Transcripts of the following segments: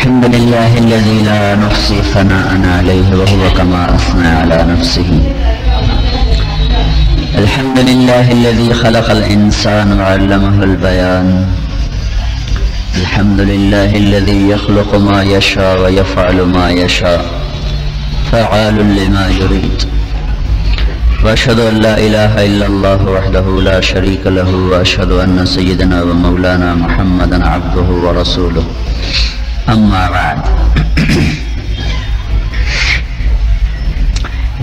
الحمد لله الذي لا نحصي ثناء عليه وهو كما أثنى على نفسه. الحمد لله الذي خلق الإنسان وعلمه البيان. الحمد لله الذي يخلق ما يشاء ويفعل ما يشاء فعال لما يريد. وأشهد أن لا إله إلا الله وحده لا شريك له وأشهد أن سيدنا ومولانا محمدا عبده ورسوله. اما بعد.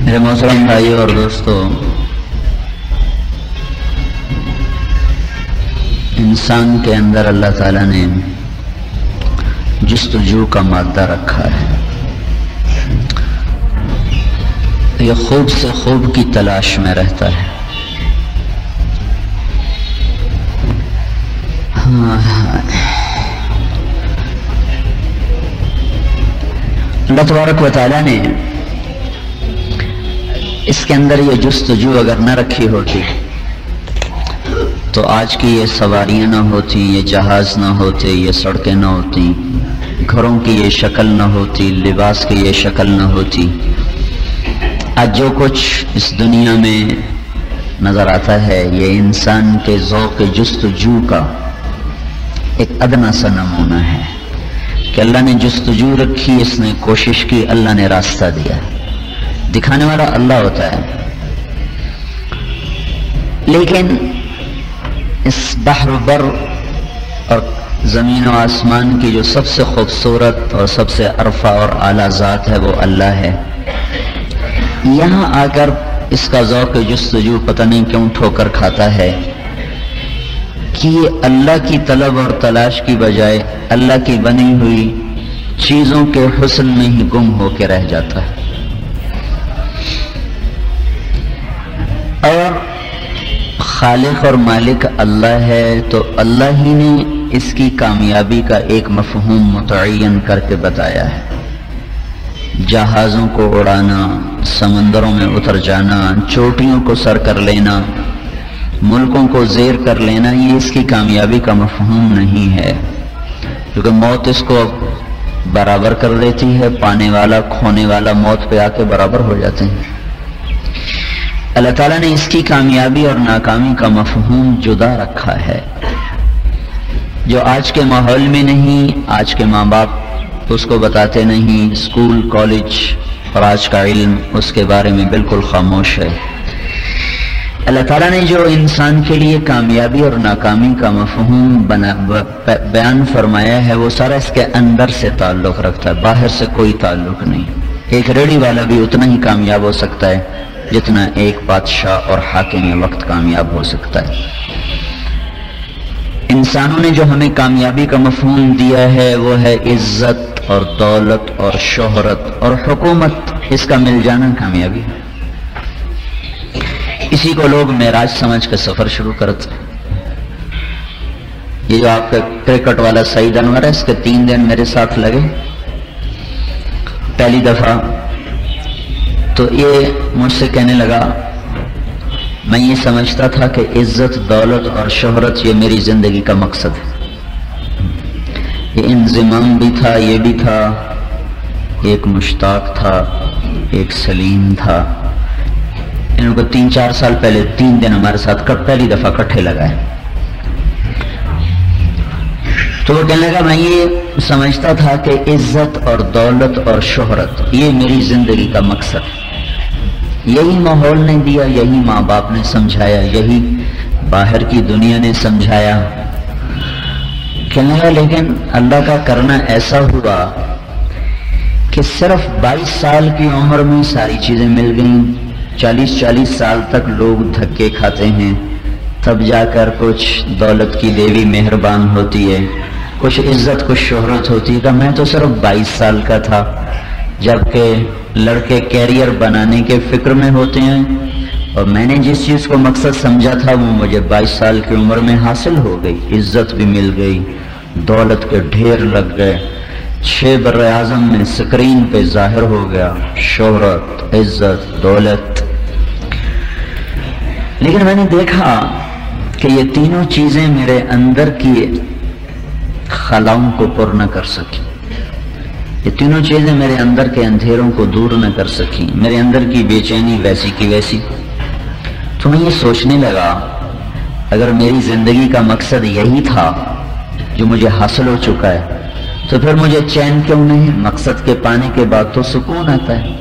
میرے محترم بھائیو اور دوستو، انسان کے اندر اللہ تعالیٰ نے جستجو کا مادہ رکھا ہے. یہ خوب سے خوب کی تلاش میں رہتا ہے. اللہ تبارک و تعالیٰ نے اس کے اندر یہ جستجو اگر نہ رکھی ہوتی تو آج کی یہ سواریاں نہ ہوتی، یہ جہاز نہ ہوتے، یہ سڑکیں نہ ہوتی، گھروں کی یہ شکل نہ ہوتی، لباس کی یہ شکل نہ ہوتی. آج جو کچھ اس دنیا میں نظر آتا ہے یہ انسان کے ذوق جستجو کا ایک ادنا سا نمونہ ہے کہ اللہ نے جستجو رکھی، اس نے کوشش کی، اللہ نے راستہ دیا. دکھانے والا اللہ ہوتا ہے. لیکن اس بحر و بر اور زمین و آسمان کی جو سب سے خوبصورت اور سب سے عرفہ اور اعلیٰ ذات ہے وہ اللہ ہے. یہاں آ کر اس کا ذوق جستجو پتہ نہیں کیوں ٹھوکر کھاتا ہے کہ یہ اللہ کی طلب اور تلاش کی بجائے اللہ کی بنی ہوئی چیزوں کے حسن میں ہی گم ہو کے رہ جاتا ہے. اور خالق اور مالک اللہ ہے تو اللہ ہی نے اس کی کامیابی کا ایک مفہوم متعین کر کے بتایا ہے. جہازوں کو اڑانا، سمندروں میں اتر جانا، چوٹیوں کو سر کر لینا، ملکوں کو زیر کر لینا، یہ اس کی کامیابی کا مفہوم نہیں ہے. کیونکہ موت اس کو برابر کر دیتی ہے. پانے والا کھونے والا موت پہ آ کے برابر ہو جاتے ہیں. اللہ تعالیٰ نے اس کی کامیابی اور ناکامی کا مفہوم جدا رکھا ہے جو آج کے ماحول میں نہیں. آج کے ماں باپ اس کو بتاتے نہیں. اسکول، کالج اور آج کا علم اس کے بارے میں بالکل خاموش ہے. اللہ تعالیٰ نے جو انسان کے لیے کامیابی اور ناکامی کا مفہوم بیان فرمایا ہے وہ سارا اس کے اندر سے تعلق رکھتا ہے، باہر سے کوئی تعلق نہیں. ایک ریڑھی والا بھی اتنا ہی کامیاب ہو سکتا ہے جتنا ایک بادشاہ اور حاکم وقت کامیاب ہو سکتا ہے. انسانوں نے جو ہمیں کامیابی کا مفہوم دیا ہے وہ ہے عزت اور دولت اور شہرت اور حکومت. اس کا مل جانا کامیابی ہے. اسی کو لوگ معراج سمجھ کے سفر شروع کرتے ہیں. یہ جو آپ کا کرکٹ والا سعید انور ہے، اس کے 3 دن میرے ساتھ لگے. پہلی دفعہ تو یہ مجھ سے کہنے لگا میں یہ سمجھتا تھا کہ عزت، دولت اور شہرت یہ میری زندگی کا مقصد ہے. یہ انضمام بھی تھا، یہ بھی تھا، ایک مشتاق تھا، ایک سلیم تھا. ان کو 3-4 سال پہلے 3 دن ہمارے ساتھ پہلی دفعہ کٹھے لگائے. تو وہ کہنے لگا میں یہ سمجھتا تھا کہ عزت اور دولت اور شہرت یہ میری زندگی کا مقصد ہے. یہی ماحول نے دیا، یہی ماں باپ نے سمجھایا، یہی باہر کی دنیا نے سمجھایا. کہنے لگا لیکن اللہ کا کرنا ایسا ہوا کہ صرف 22 سال کی عمر میں ساری چیزیں مل گئیں. 40 سال تک لوگ دھکے کھاتے ہیں، تب جا کر کچھ دولت کی دیوی مہربان ہوتی ہے، کچھ عزت، کچھ شہرت ہوتی ہے. کہ میں تو صرف 22 سال کا تھا، جبکہ لڑکے کیریئر بنانے کے فکر میں ہوتے ہیں اور میں نے جس چیز کو مقصد سمجھا تھا وہ مجھے 22 سال کی عمر میں حاصل ہو گئی. عزت بھی مل گئی، دولت کے ڈھیر لگ گئے، 6 بر اعظم میں سکرین پہ ظاہر ہو گیا شہرت، عزت، دولت. لیکن میں نے دیکھا کہ یہ تینوں چیزیں میرے اندر کی خلاؤں کو پر نہ کر سکی. یہ تینوں چیزیں میرے اندر کے اندھیروں کو دور نہ کر سکیں، میرے اندر کی بے چینی ویسی کی ویسی۔ تو میں یہ سوچنے لگا، اگر میری زندگی کا مقصد یہی تھا جو مجھے حاصل ہو چکا ہے، تو پھر مجھے چین کیوں نہیں؟ مقصد کے پانے کے بعد تو سکون آتا ہے۔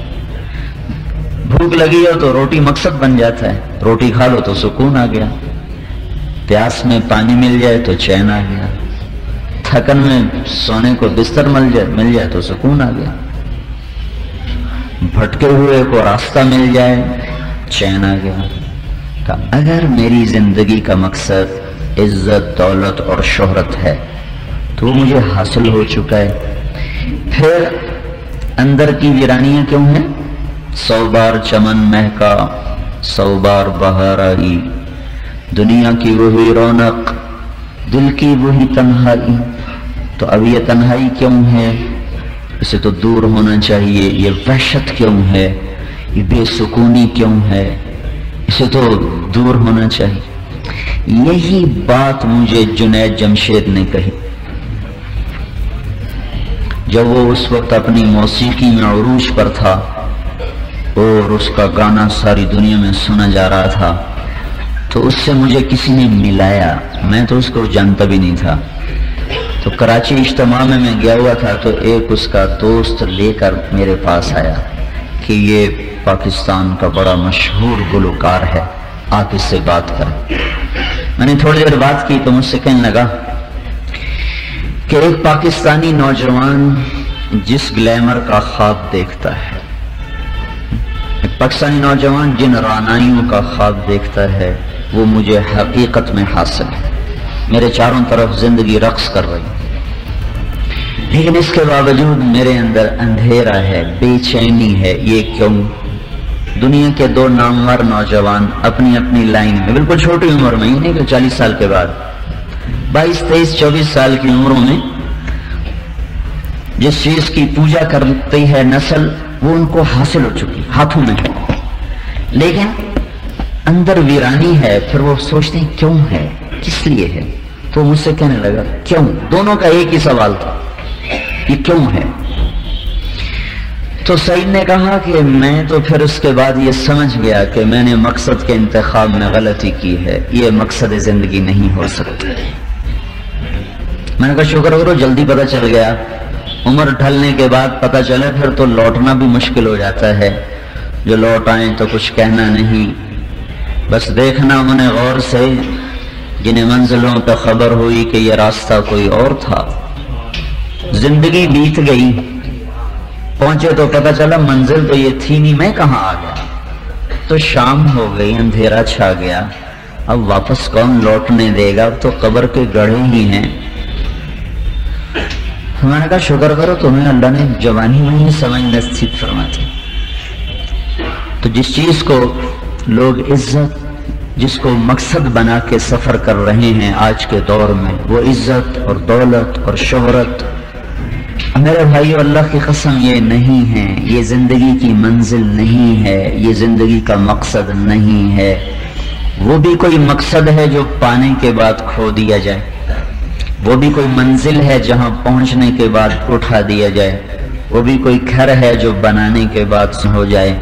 بھوک لگی ہو تو روٹی مقصد بن جاتا ہے، روٹی کھا لو تو سکون آ گیا، پیاس میں پانی مل جائے تو چین آ گیا، تھکن میں سونے کو بستر مل جائے تو سکون آ گیا، بھٹکے ہوئے کو راستہ مل جائے چین آ گیا۔ کہ اگر میری زندگی کا مقصد عزت، دولت اور شہرت ہے تو وہ مجھے حاصل ہو چکا ہے، پھر اندر کی ویرانیاں کیوں ہیں؟ 100 بار چمن مہکا، 100 بار بہار آئی، دنیا کی وہی رونق، دل کی وہی تنہائی۔ تو اب یہ تنہائی کیوں ہے؟ اسے تو دور ہونا چاہیے۔ یہ وحشت کیوں ہے؟ یہ بے سکونی کیوں ہے؟ اسے تو دور ہونا چاہیے۔ یہی بات مجھے جنید جمشید نے کہی جب وہ اس وقت اپنی موسیقی میں عروج پر تھا اور اس کا گانا ساری دنیا میں سنا جا رہا تھا۔ تو اس سے مجھے کسی نے ملایا، میں تو اس کو جانتا بھی نہیں تھا۔ تو کراچی اجتماع میں گیا ہوا تھا، تو ایک اس کا دوست لے کر میرے پاس آیا کہ یہ پاکستان کا بڑا مشہور گلوکار ہے، آپ اس سے بات کریں۔ میں نے تھوڑی دیر بات کی تو مجھ سے کہنے لگا کہ ایک پاکستانی نوجوان جس گلیمر کا خواب دیکھتا ہے، ایک پاکستانی نوجوان جن رعنائیوں کا خواب دیکھتا ہے، وہ مجھے حقیقت میں حاصل ہے۔ میرے چاروں طرف زندگی رقص کر رہی، لیکن اس کے باوجود میرے اندر اندھیرا ہے، بے چینی ہے۔ یہ کیوں؟ دنیا کے 2 نامور نوجوان اپنی اپنی لائن میں، بالکل چھوٹی عمر میں، نہیں کہ 40 سال کے بعد، 22، 23، 24 سال کی عمروں میں جس چیز کی پوجا کرتی ہے نسل، وہ ان کو حاصل ہو چکی، ہاتھوں میں ہے، لیکن اندر ویرانی ہے۔ پھر وہ سوچتے ہیں کیوں ہے، کس لیے ہے؟ تو مجھ سے کہنے لگا کیوں؟ دونوں کا ایک ہی سوال تھا، یہ کیوں ہے؟ تو سعید نے کہا کہ میں تو پھر اس کے بعد یہ سمجھ گیا کہ میں نے مقصد کے انتخاب میں غلطی کی ہے، یہ مقصد زندگی نہیں ہو سکتا۔ میں نے کہا شکر کرو جلدی پتہ چل گیا، عمر ڈھلنے کے بعد پتہ چلے پھر تو لوٹنا بھی مشکل ہو جاتا ہے، جو لوٹ آئیں تو کچھ کہنا نہیں، بس دیکھنا انہیں غور سے جنہیں منزلوں پہ خبر ہوئی کہ یہ راستہ کوئی اور تھا۔ زندگی بیت گئی، پہنچے تو پتہ چلا منزل تو یہ تھی نہیں، میں کہاں آ گیا؟ تو شام ہو گئی، اندھیرا چھا گیا، اب واپس کون لوٹنے دے گا؟ اب تو قبر کے گڑھے ہی ہیں۔ میں نے کہا شکر کرو تمہیں اللہ نے جوانی میں ہی سمجھ نصیب فرماتی۔ تو جس چیز کو لوگ عزت، جس کو مقصد بنا کے سفر کر رہے ہیں آج کے دور میں، وہ عزت اور دولت اور شہرت، میرے بھائیو اللہ کی قسم یہ نہیں ہے، یہ زندگی کی منزل نہیں ہے، یہ زندگی کا مقصد نہیں ہے۔ وہ بھی کوئی مقصد ہے جو پانے کے بعد کھو دیا جائے، وہ بھی کوئی منزل ہے جہاں پہنچنے کے بعد اٹھا دیا جائے، وہ بھی کوئی گھر ہے جو بنانے کے بعد ہو جائے،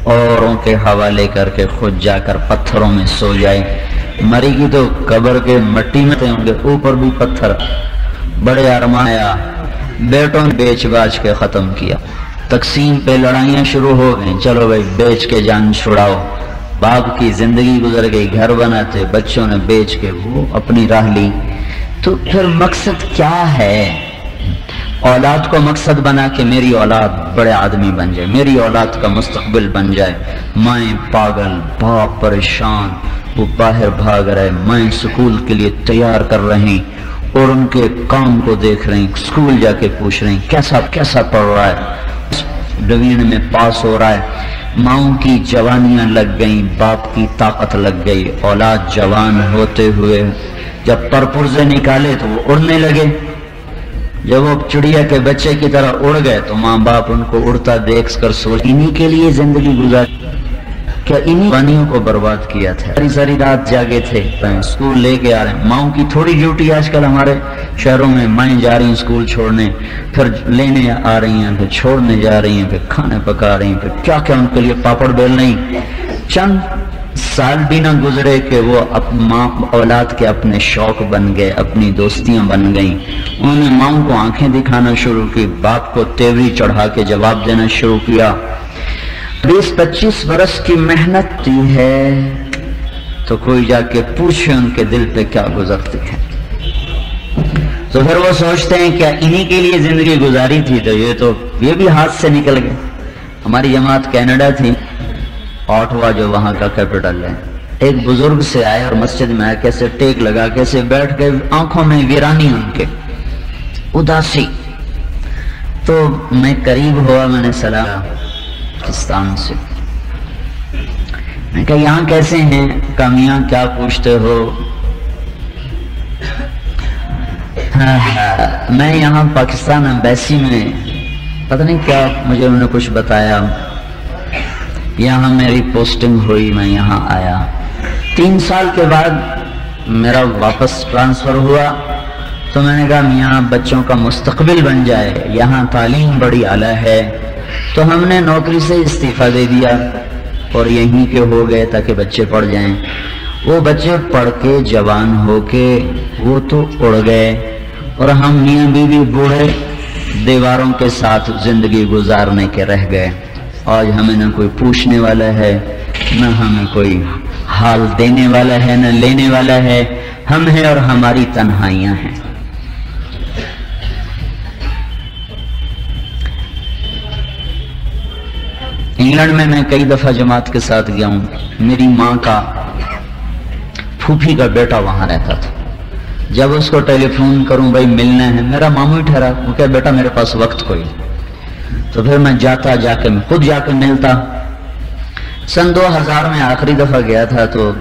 اوروں کے حوالے کر کے خود جا کر پتھروں میں سو جائے۔ مری کی تو قبر کے مٹی میں ہوں گے، اوپر بھی پتھر، بڑے ارمایا، بیٹوں نے بیچ باچ کے ختم کیا، تقسیم پہ لڑائیاں شروع ہو گئیں، چلو بھائی بیچ کے جان چھڑاؤ، باپ کی زندگی گزر گئی، گھر بناتے، بچوں نے بیچ کے وہ اپنی راہ لی۔ تو پھر مقصد کیا ہے؟ اولاد کو مقصد بنا کے میری اولاد بڑے آدمی بن جائے، میری اولاد کا مستقبل بن جائے، مائیں پاگل، باپ پریشان، وہ باہر بھاگ رہے، مائیں سکول کے لیے تیار کر رہی اور ان کے کام کو دیکھ رہی، سکول جا کے پوچھ رہی کیسا پڑھ رہا ہے، ڈویژن میں پاس ہو رہا ہے۔ ماؤں کی جوانیاں لگ گئیں، باپ کی طاقت لگ گئی، اولاد جوان ہوتے ہوئے جب پرپرزے نکالے تو وہ اڑنے لگے، جب وہ چڑیا کے بچے کی طرح اڑ گئے تو ماں باپ ان کو اڑتا دیکھ کر سوچ انہی کے لیے زندگی گزار، کیا انہی بانیوں کو برباد کیا تھا؟ ساری ساری رات جاگے تھے، اسکول لے کے آ رہے ہیں۔ ماؤں کی تھوڑی ڈیوٹی آج کل ہمارے شہروں میں، مائیں جا رہی ہیں اسکول چھوڑنے، پھر لینے آ رہی ہیں، پھر چھوڑنے جا رہی ہیں، پھر کھانے پکا رہی ہیں، پھر کیا کیا ان کے لیے پاپڑ بیل نہیں۔ چند سال بھی نہ گزرے کہ وہ ماں اولاد کے اپنے شوق بن گئے، اپنی دوستیاں بن گئیں۔ انہوں نے ماؤں کو آنکھیں دکھانا شروع کی، باپ کو تیوری چڑھا کے جواب دینا شروع کیا۔ 20-25 برس کی محنت دی ہے تو کوئی جا کے پوچھے ان کے دل پہ کیا گزرتی ہے۔ تو پھر وہ سوچتے ہیں کیا انہی کے لیے زندگی گزاری تھی؟ تو یہ بھی ہاتھ سے نکل گئے۔ ہماری جماعت کینیڈا تھی، آٹوا جو وہاں کا کیپٹل ہے۔ ایک بزرگ سے آئے اور مسجد میں آئے، کیسے ٹیک لگا، کیسے بیٹھ کے، آنکھوں میں ویرانی ان کے، اداسی۔ تو میں قریب ہوا، میں نے سلام پاکستان سے، میں کہا یہاں کیسے ہیں؟ کامیاں کیا پوچھتے ہو؟ میں یہاں پاکستان ایمبیسی میں، پتہ نہیں کیا مجھے انہوں نے کچھ بتایا، یہاں میری پوسٹنگ ہوئی، میں یہاں آیا۔ 3 سال کے بعد میرا واپس ٹرانسفر ہوا تو میں نے کہا یہاں بچوں کا مستقبل بن جائے، یہاں تعلیم بڑی اعلیٰ ہے، تو ہم نے نوکری سے استعفیٰ دے دیا اور یہیں کے ہو گئے تاکہ بچے پڑھ جائیں۔ وہ بچے پڑھ کے جوان ہو کے وہ تو اڑ گئے اور ہم میاں بیوی بوڑھے دیواروں کے ساتھ زندگی گزارنے کے رہ گئے۔ آج ہمیں نہ کوئی پوچھنے والا ہے، نہ ہمیں کوئی حال دینے والا ہے، نہ لینے والا ہے، ہم ہیں اور ہماری تنہائیاں ہیں۔ انگلینڈ میں کئی دفعہ جماعت کے ساتھ گیا ہوں۔ میری ماں کا پھوپھی کا بیٹا وہاں رہتا تھا، جب اس کو ٹیلی فون کروں بھائی ملنا ہے، میرا ماموں ہی ٹھہرا، وہ کہ بیٹا میرے پاس وقت کوئی، تو پھر میں خود جا کے ملتا۔ سن 2000 میں آخری دفعہ گیا تھا تو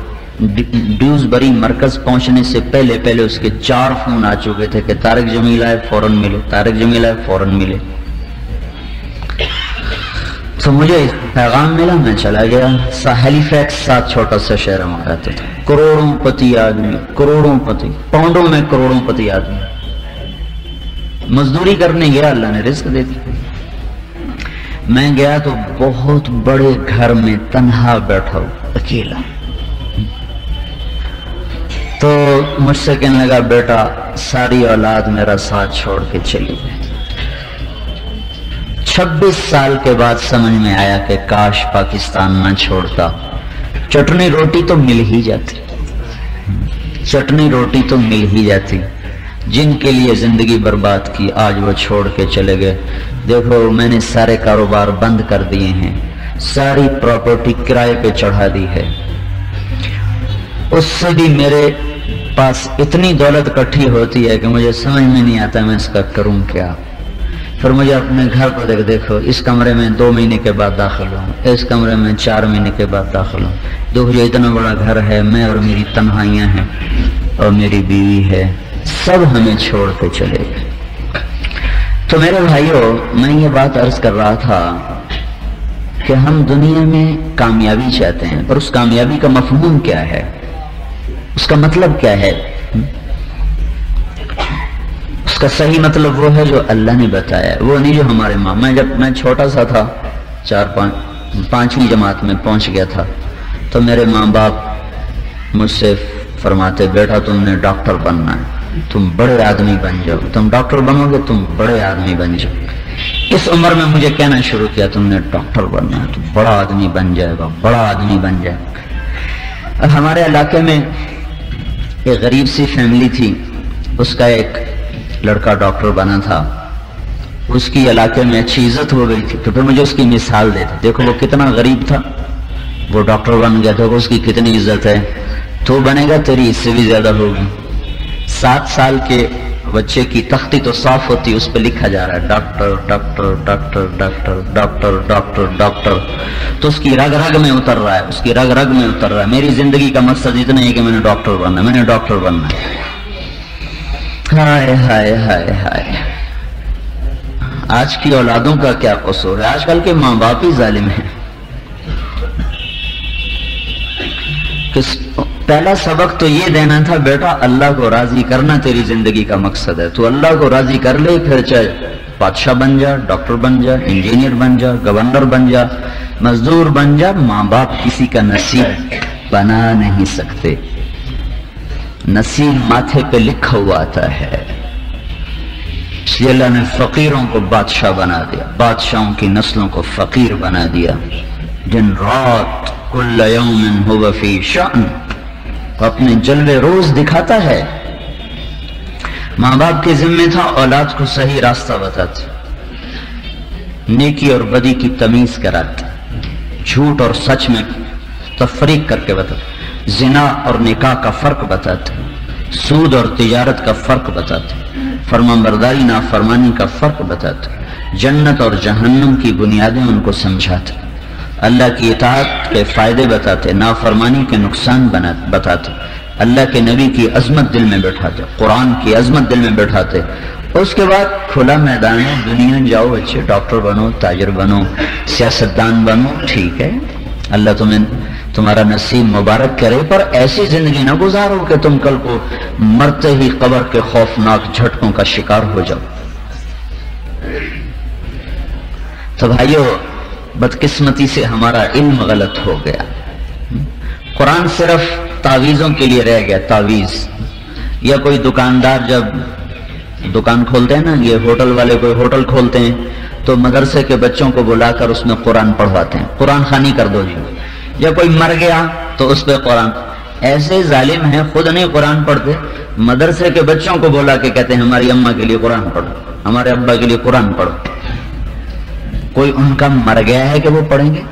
ڈیوزبری مرکز پہنچنے سے پہلے اس کے 4 فون آ چکے تھے کہ طارق جمیل آئے فوراً ملے، طارق جمیل آئے فوراً ملے۔ تو مجھے پیغام ملا، میں چلا گیا۔ ہیلی فیکس 7 چھوٹا سا شہر میں رہتے تھے، کروڑوں پتی آدمی، کروڑوں پتی، پاؤنڈوں میں کروڑوں پتی آدمی۔ مزدوری کرنے گیا، اللہ نے رزق دے دی۔ میں گیا تو بہت بڑے گھر میں تنہا بیٹھا ہوں، اکیلا۔ تو مجھ سے کہنے لگا بیٹا ساری اولاد میرا ساتھ چھوڑ کے چلی گئی۔ 26 سال کے بعد سمجھ میں آیا کہ کاش پاکستان نہ چھوڑتا، چٹنی روٹی تو مل ہی جاتی، چٹنی روٹی تو مل ہی جاتی۔ جن کے لیے زندگی برباد کی آج وہ چھوڑ کے چلے گئے۔ دیکھو میں نے سارے کاروبار بند کر دیے ہیں، ساری پراپرٹی کرائے پہ چڑھا دی ہے، اس سے بھی میرے پاس اتنی دولت اکٹھی ہوتی ہے کہ مجھے سمجھ میں نہیں آتا میں اس کا کروں کیا۔ پھر مجھے اپنے گھر کو دیکھو، اس کمرے میں 2 مہینے کے بعد داخل ہوں، اس کمرے میں 4 مہینے کے بعد داخل ہوں۔ دیکھو یہ اتنا بڑا گھر ہے، میں اور میری تنہائیاں ہیں اور میری بیوی ہے، سب ہمیں چھوڑ کے چلے گئے۔ تو میرے بھائیوں، میں یہ بات عرض کر رہا تھا کہ ہم دنیا میں کامیابی چاہتے ہیں، اور اس کامیابی کا مفہوم کیا ہے، اس کا مطلب کیا ہے؟ اس کا صحیح مطلب وہ ہے جو اللہ نے بتایا ہے، وہ نہیں جو ہمارے ماں۔ جب میں چھوٹا سا تھا، 4-5ویں جماعت میں پہنچ گیا تھا، تو میرے ماں باپ مجھ سے فرماتے بیٹا تم نے ڈاکٹر بننا ہے، تم بڑے آدمی بن جاؤ، تم ڈاکٹر بنو گے تم بڑے آدمی بن جاؤ۔ اس عمر میں مجھے کہنا شروع کیا تم نے ڈاکٹر بننا ہے، تو بڑا آدمی بن جائے گا، بڑا آدمی بن جائے گا۔ ہمارے علاقے میں ایک غریب سی فیملی تھی، اس کا ایک لڑکا ڈاکٹر بنا تھا، اس کی علاقے میں اچھی عزت ہو گئی تھی، تو پھر مجھے اس کی مثال دیتے، دیکھو وہ کتنا غریب تھا، وہ ڈاکٹر بن گیا، تو اس کی کتنی عزت ہے، تو بنے گا تیری اس سے بھی زیادہ ہوگی۔ 7 سال کے بچے کی تختی تو صاف ہوتی، اس پہ لکھا جا رہا ہے doctor doctor doctor doctor doctor doctor doctor, تو اس کی رگ رگ میں اتر رہا ہے، اس کی رگ رگ میں اتر رہا ہے۔ میری زندگی کا مقصد اتنا ہے کہ میں نے ڈاکٹر بننا ہے، میں نے ڈاکٹر بننا ہے۔ ہائے ہائے ہائے ہائے، آج کی اولادوں کا کیا قصور ہے، آج کل کے ماں باپ ہی ظالم ہیں۔ پہلا سبق تو یہ دینا تھا، بیٹا اللہ کو راضی کرنا تیری زندگی کا مقصد ہے، تو اللہ کو راضی کر لے، پھر چاہے بادشاہ بن جا، ڈاکٹر بن جا، انجینئر بن جا، گورنر بن جا، مزدور بن جا، ماں باپ کسی کا نصیب بنا نہیں سکتے، نصیب ماتھے پہ لکھا ہوا آتا ہے۔ اس لیے اللہ نے فقیروں کو بادشاہ بنا دیا، بادشاہوں کی نسلوں کو فقیر بنا دیا، دن رات کل یوم ہوا فی شأن، اپنے جلوے روز دکھاتا ہے۔ ماں باپ کے ذمہ تھا اولاد کو صحیح راستہ بتاتے، نیکی اور بدی کی تمیز کراتے، جھوٹ اور سچ میں تفریق کر کے بتاتے، زنا اور نکاح کا فرق بتاتے، سود اور تجارت کا فرق بتاتے، فرمانبرداری نافرمانی کا فرق بتاتے، جنت اور جہنم کی بنیادیں ان کو سمجھاتے، اللہ کی اطاعت کے فائدے بتاتے، نافرمانی کے نقصان بتاتے، اللہ کے نبی کی عظمت دل میں بٹھاتے، قرآن کی عظمت دل میں بٹھاتے۔ اس کے بعد کھلا میدان ہے، دنیا جاؤ، اچھے ڈاکٹر بنو، تاجر بنو، سیاستدان بنو، ٹھیک ہے، اللہ تمہارا نصیب مبارک کرے، پر ایسی زندگی نہ گزارو کہ تم کل کو مرتے ہی قبر کے خوفناک جھٹکوں کا شکار ہو جاؤ۔ تو بھائیو، بدقسمتی سے ہمارا علم غلط ہو گیا، قرآن صرف تعویذوں کے لیے رہ گیا، تعویذ۔ یا کوئی دکاندار جب دکان کھولتے ہیں نا، یہ ہوٹل والے کوئی ہوٹل کھولتے ہیں تو مدرسے کے بچوں کو بلا کر اس میں قرآن پڑھواتے ہیں، قرآن خوانی کر دو جی۔ یا کوئی مر گیا تو اس پہ قرآن، ایسے ظالم ہیں، خود نہیں قرآن پڑھتے، مدرسے کے بچوں کو بولا کے کہتے ہیں ہماری اماں کے لیے قرآن پڑھو، ہمارے ابا کے لیے قرآن پڑھو۔ کوئی ان کا مر گیا ہے کہ وہ پڑھیں گے؟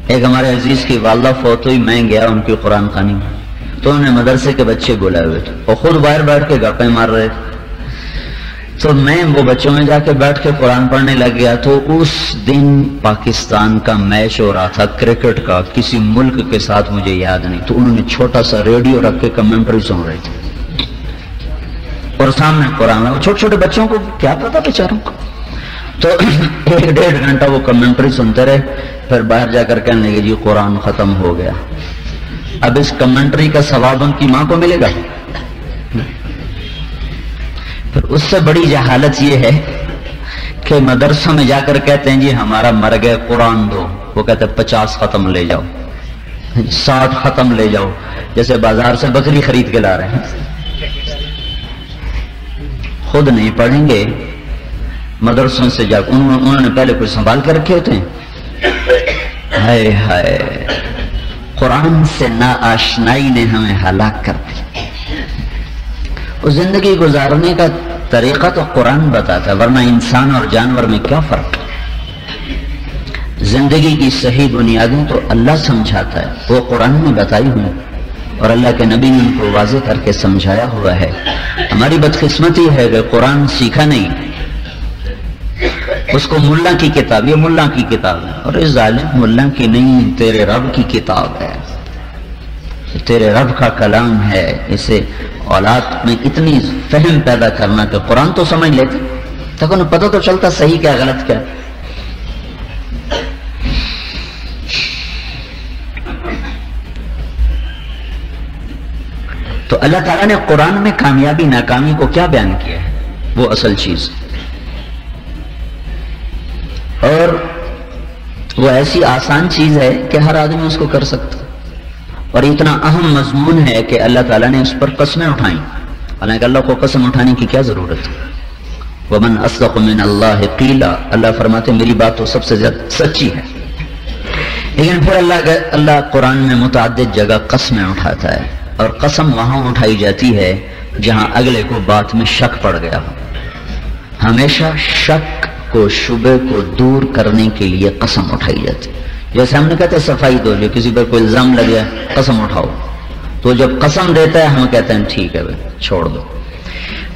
ایک ہمارے عزیز کی والدہ فوت ہوئی، میں گیا ان کی قرآن خوانی میں، تو انہوں نے مدرسے کے بچے بلائے ہوئے تھے اور خود باہر بیٹھ کے گپیں مار رہے تھے، تو میں وہ بچوں میں جا کے بیٹھ کے قرآن پڑھنے لگ گیا۔ تو اس دن پاکستان کا میچ ہو رہا تھا کرکٹ کا، کسی ملک کے ساتھ، مجھے یاد نہیں، تو انہوں نے چھوٹا سا ریڈیو رکھ کے کمنٹری سن رہے تھے اور سامنے قرآن، چھوٹے چھوٹے بچوں کو کیا پتا بیچاروں کو، تو 1-1.5 گھنٹہ وہ کمنٹری سنتے رہے، پھر باہر جا کر کہنے لگے جی قرآن ختم ہو گیا۔ اب اس کمنٹری کا ثواب ان کی ماں کو ملے گا؟ پھر اس سے بڑی جہالت یہ ہے کہ مدرسوں میں جا کر کہتے ہیں جی ہمارا مر گئے قرآن دو، وہ کہتے ہیں 50 ختم لے جاؤ، 60 ختم لے جاؤ، جیسے بازار سے بکری خرید کے لا رہے ہیں۔ خود نہیں پڑھیں گے، مدرسوں سے جا انہوں نے پہلے کچھ سنبھال کے رکھے ہوتے ہیں۔ ہائے ہائے، قرآن سے ناآشنائی نے ہمیں ہلاک کر دیا۔ اس زندگی گزارنے کا طریقہ تو قرآن بتاتا ہے، ورنہ انسان اور جانور میں کیا فرق ہے؟ زندگی کی صحیح بنیادیں تو اللہ سمجھاتا ہے، وہ قرآن میں بتائی ہوئی اور اللہ کے نبی نے ان کو واضح کر کے سمجھایا ہوا ہے۔ ہماری بدقسمتی ہے کہ قرآن سیکھا نہیں، اس کو ملا کی کتاب، یہ ملا کی کتاب ہے، اور اس ظالم ملا کی نہیں، تیرے رب کی کتاب ہے، تیرے رب کا کلام ہے۔ اسے اولاد میں اتنی فہم پیدا کرنا کہ قرآن تو سمجھ لیتے، تک انہیں پتہ تو چلتا صحیح کیا غلط کیا۔ تو اللہ تعالیٰ نے قرآن میں کامیابی ناکامی کو کیا بیان کیا ہے، وہ اصل چیز، اور وہ ایسی آسان چیز ہے کہ ہر آدمی اس کو کر سکتا، اور اتنا اہم مضمون ہے کہ اللہ تعالیٰ نے اس پر قسمیں اٹھائیں، حالانکہ اللہ کو قسم اٹھانے کی کیا ضرورت ہے؟ وَمَنْ أَصْدَقُ مِنَ اللَّهِ قِيلًا، اللہ فرماتے میری بات تو سب سے زیادہ سچی ہے۔ لیکن پھر اللہ قرآن میں متعدد جگہ قسمیں اٹھاتا ہے، اور قسم وہاں اٹھائی جاتی ہے جہاں اگلے کو بات میں شک پڑ گیا ہو۔ ہمیشہ شک کو، شبہ کو دور کرنے کے لیے قسم اٹھائی جاتی ہے۔ جیسے ہم نے کہتے ہیں صفائی دو، جو کسی پر کوئی الزام لگ گیا قسم اٹھاؤ، تو جب قسم دیتا ہے ہم کہتے ہیں ٹھیک ہے بھائی چھوڑ دو۔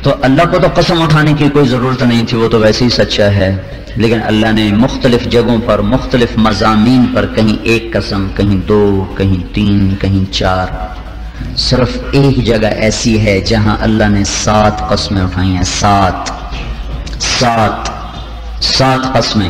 تو اللہ کو تو قسم اٹھانے کی کوئی ضرورت نہیں تھی، وہ تو ویسے ہی سچا ہے، لیکن اللہ نے مختلف جگہوں پر، مختلف مضامین پر، کہیں ایک قسم، کہیں 2، کہیں 3، کہیں 4، صرف ایک جگہ ایسی ہے جہاں اللہ نے 7 قسمیں اٹھائی ہیں، 7 قسمیں،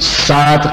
7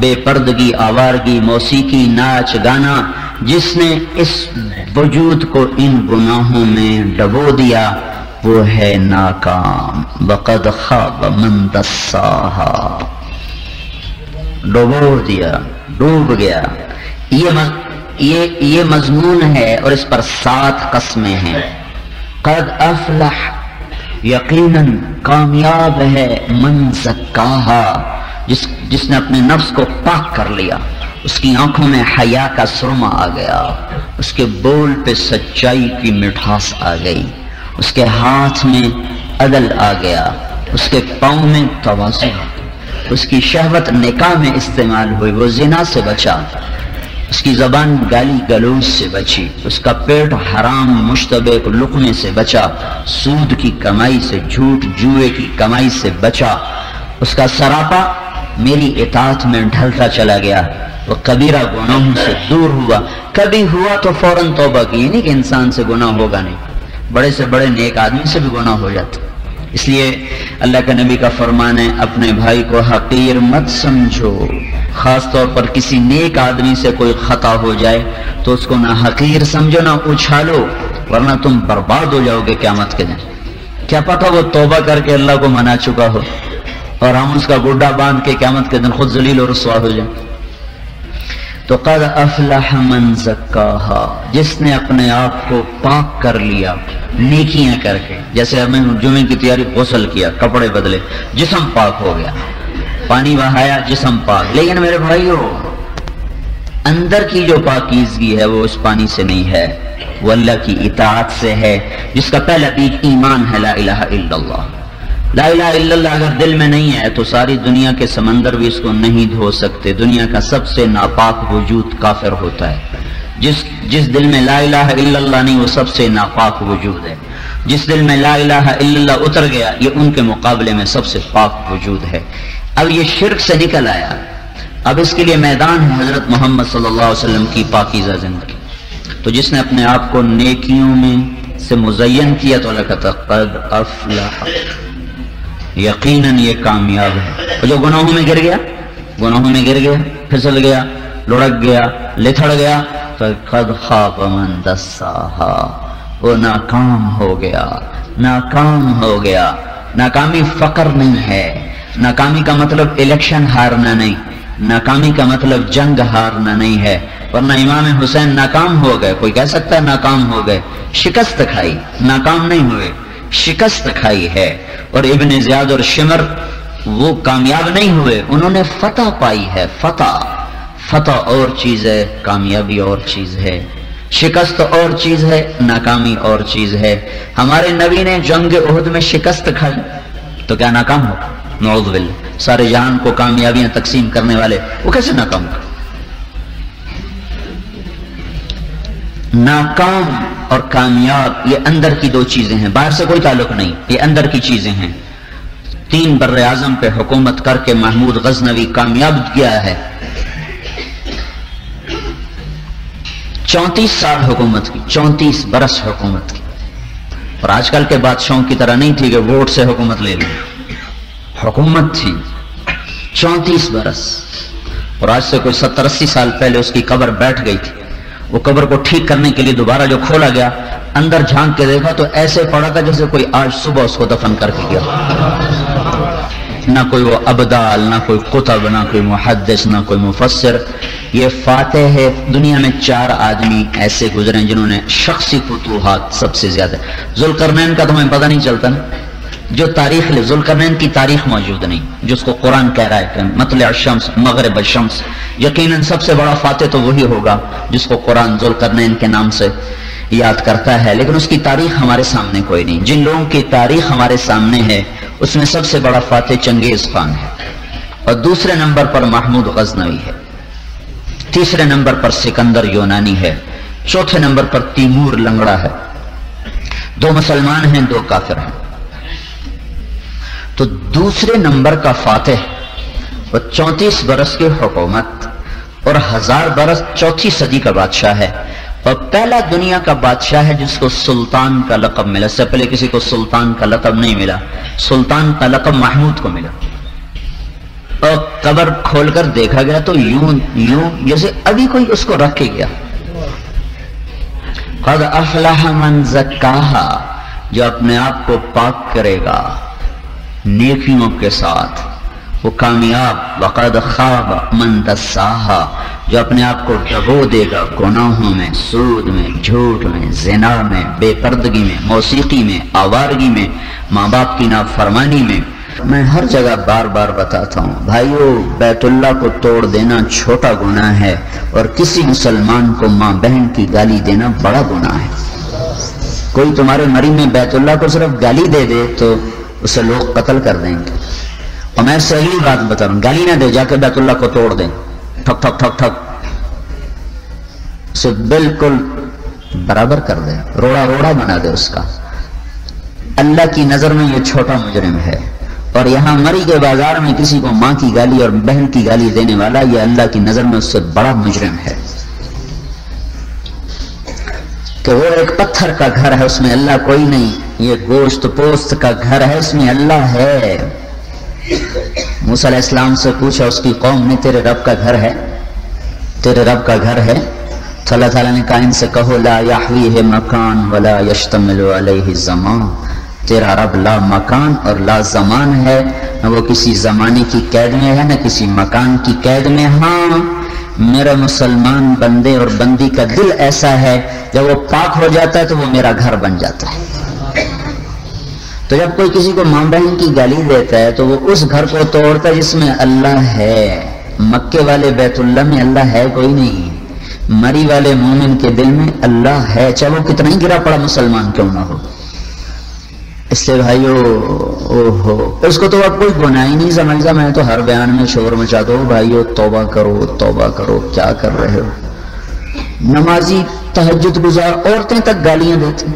بے پردگی، آوارگی، موسیقی، ناچ گانا، جس نے اس وجود کو ان گناہوں میں ڈبو دیا وہ ہے ناکام۔ وقد خاب من دساہا، ڈبو دیا، ڈوب گیا۔ یہ مضمون ہے اور اس پر 7 قسمیں ہیں۔ قد افلح، یقیناً کامیاب ہے، من زکاہا، جس نے اپنے نفس کو پاک کر لیا، اس کی آنکھوں میں حیا کا سرما آ گیا، اس کے بول پہ سچائی کی مٹھاس آ گئی، اس کے ہاتھ میں عدل آ گیا، اس کے پاؤں میں تواضع، اس کی شہوت نکاح میں استعمال ہوئی، وہ زنا سے بچا، اس کی زبان گالی گلوچ سے بچی، اس کا پیٹ حرام مشتبہ لقمے سے بچا، سود کی کمائی سے، جھوٹ جوئے کی کمائی سے بچا، اس کا سراپا میری اطاعت میں ڈھلتا چلا گیا، وہ کبیرہ گناہوں سے دور ہوا۔ کبھی ہوا تو فوراً توبہ کی، نہیں کہ انسان سے گناہ ہوگا نہیں، بڑے سے بڑے نیک آدمی سے بھی گناہ ہو جاتا۔ اس لیے اللہ کے نبی کا فرمان ہے اپنے بھائی کو حقیر مت سمجھو، خاص طور پر کسی نیک آدمی سے کوئی خطا ہو جائے تو اس کو نہ حقیر سمجھو نہ اچھالو، ورنہ تم برباد ہو جاؤ گے قیامت کے دن۔ کیا پتہ وہ توبہ کر کے اللہ کو منا چکا ہو اور ہم اس کا گڈا باندھ کے قیامت کے دن خود ذلیل و رسوا ہو جائیں۔ تو قد افلح من زکاہا، جس نے اپنے آپ کو پاک کر لیا نیکیاں کر کے، جیسے ہمیں جمعے کی تیاری، غسل کیا، کپڑے بدلے، جسم پاک ہو گیا، پانی بہایا، جسم پاک۔ لیکن میرے بھائیو، اندر کی جو پاکیزگی ہے وہ اس پانی سے نہیں ہے، وہ اللہ کی اطاعت سے ہے، جس کا پہلا بیج ایمان ہے، لا الہ الا اللہ۔ لا الہ الا اللہ اگر دل میں نہیں ہے تو ساری دنیا کے سمندر بھی اس کو نہیں دھو سکتے۔ دنیا کا سب سے ناپاک وجود کافر ہوتا ہے۔ جس دل میں لا الہ الا اللہ نہیں وہ سب سے ناپاک وجود ہے۔ جس دل میں لا الہ الا اللہ اتر گیا یہ ان کے مقابلے میں سب سے پاک وجود ہے۔ اب یہ شرک سے نکل آیا، اب اس کے لیے میدان ہے حضرت محمد صلی اللہ علیہ وسلم کی پاکیزہ زندگی۔ تو جس نے اپنے آپ کو نیکیوں میں سے مزین کیا تو اللہ کہتا قد افلح، یقیناً یہ کامیاب ہے۔ اور جو گناہوں میں گر گیا، پھسل گیا، لڑک گیا، لتھڑ گیا تو قد خاب من دساہا، وہ ناکام ہو گیا، ناکام ہو گیا۔ ناکامی فقر نہیں ہے، ناکامی کا مطلب الیکشن ہارنا نہیں، ناکامی کا مطلب جنگ ہارنا نہیں ہے، ورنہ امام حسین ناکام ہو گئے۔ کوئی کہہ سکتا ہے ناکام ہو گئے، شکست کھائی، ناکام نہیں ہوئے، شکست کھائی ہے۔ اور ابن زیاد اور شمر وہ کامیاب نہیں ہوئے، انہوں نے فتح پائی ہے۔ فتح اور چیز ہے، کامیابی اور چیز ہے، شکست اور چیز ہے، ناکامی اور چیز ہے۔ ہمارے نبی نے جنگ احد میں شکست کھائی تو کیا ناکام ہو؟ نعوذ باللہ، سارے جہان کو کامیابیاں تقسیم کرنے والے وہ کیسے ناکام ہو؟ ناکام اور کامیاب یہ اندر کی دو چیزیں ہیں، باہر سے کوئی تعلق نہیں، یہ اندر کی چیزیں ہیں۔ 3 بر اعظم پہ حکومت کر کے محمود غزنوی کامیاب گیا ہے، 34 سال حکومت کی، 34 برس حکومت کی۔ اور آج کل کے بادشاہوں کی طرح نہیں تھی کہ ووٹ سے حکومت لے لیں، حکومت تھی 34 برس۔ اور آج سے کوئی 70-80 سال پہلے اس کی قبر بیٹھ گئی تھی، وہ قبر کو ٹھیک کرنے کے لیے دوبارہ جو کھولا گیا، اندر جھانک کے دیکھا تو ایسے پڑا تھا جیسے کوئی آج صبح اس کو دفن کر کے گیا۔ نہ کوئی وہ ابدال، نہ کوئی قطب، نہ کوئی محدث، نہ کوئی مفسر۔ یہ فاتح ہے۔ دنیا میں 4 آدمی ایسے گزرے جنہوں نے شخصی فتوحات سب سے زیادہ۔ ذوالقرنین کا تو ہمیں پتہ نہیں چلتا نا، جو تاریخ ذوالقرنین کی تاریخ موجود نہیں، جس کو قرآن کہہ رہا ہے کہ مطلع الشمس مغرب الشمس، یقیناً سب سے بڑا فاتح تو وہی ہوگا جس کو قرآن ذوالقرنین کے نام سے یاد کرتا ہے، لیکن اس کی تاریخ ہمارے سامنے کوئی نہیں۔ جن لوگوں کی تاریخ ہمارے سامنے ہے اس میں سب سے بڑا فاتح چنگیز خان ہے، اور دوسرے نمبر پر محمود غزنوی ہے، تیسرے نمبر پر سکندر یونانی ہے، چوتھے نمبر پر تیمور لنگڑا ہے۔ 2 مسلمان ہیں، 2 کافر ہیں۔ تو دوسرے نمبر کا فاتح وہ 34 برس کی حکومت اور 1000 برس 4 صدی کا بادشاہ ہے، اور پہلا دنیا کا بادشاہ ہے جس کو سلطان کا لقب ملا۔ اس سے پہلے کسی کو سلطان کا لقب نہیں ملا، سلطان کا لقب محمود کو ملا۔ اور قبر کھول کر دیکھا گیا تو یوں جیسے ابھی کوئی اس کو رکھ کے گیا. قد افلح من زکاہا، جو اپنے آپ کو پاک کرے گا نیکیوں کے ساتھ وہ کامیاب. وقد خاب من دساہا، جو اپنے آپ کو ڈبو دے گا گناہوں میں، سود میں، جھوٹ میں، زنا میں، بے پردگی میں، موسیقی میں، آوارگی میں، ماں باپ کی نافرمانی میں. میں ہر جگہ بار بار بتاتا ہوں بھائیو، بیت اللہ کو توڑ دینا چھوٹا گناہ ہے اور کسی مسلمان کو ماں بہن کی گالی دینا بڑا گناہ ہے. کوئی تمہارے مری میں بیت اللہ کو صرف گالی دے دے تو اسے لوگ قتل کر دیں گے. اور میں صحیح بات بتا رہا ہوں، گالی نہ دے، جا کے بیت اللہ کو توڑ دیں، ٹھک ٹھک ٹھک ٹھک، اسے بالکل برابر کر دے، روڑا روڑا بنا دے اس کا. اللہ کی نظر میں یہ چھوٹا مجرم ہے. اور یہاں مری کے بازار میں کسی کو ماں کی گالی اور بہن کی گالی دینے والا یہ اللہ کی نظر میں اس سے بڑا مجرم ہے. کہ وہ ایک پتھر کا گھر ہے، اس میں اللہ کوئی نہیں، یہ گوشت پوست کا گھر ہے، اس میں اللہ ہے. موسیٰ علیہ السلام سے پوچھا اس کی قوم نے، تیرے رب کا گھر ہے؟ تیرے رب کا گھر ہے؟ تو اللہ تعالیٰ نے کہا ان سے کہو لا یحویہ مکان ولا یشتمل علیہ زمان. تیرا رب لا مکان اور لا زمان ہے، نہ وہ کسی زمانے کی قید میں ہے نہ کسی مکان کی قید میں. ہاں میرا مسلمان بندے اور بندی کا دل ایسا ہے جب وہ پاک ہو جاتا ہے تو وہ میرا گھر بن جاتا ہے. تو جب کوئی کسی کو ماں بہن کی گالی دیتا ہے تو وہ اس گھر کو توڑتا ہے جس میں اللہ ہے. مکے والے بیت اللہ میں اللہ ہے کوئی نہیں، مری والے مومن کے دل میں اللہ ہے، چاہے وہ کتنا ہی گرا پڑا مسلمان کیوں نہ ہو. اس سے بھائیو اس کو تو اب کوئی گناہ ہی نہیں سمجھتا. میں تو ہر بیان میں شور مچا دو بھائیو توبہ کرو توبہ کرو. کیا کر رہے ہو؟ نمازی تہجد گزار عورتیں تک گالیاں دیتی.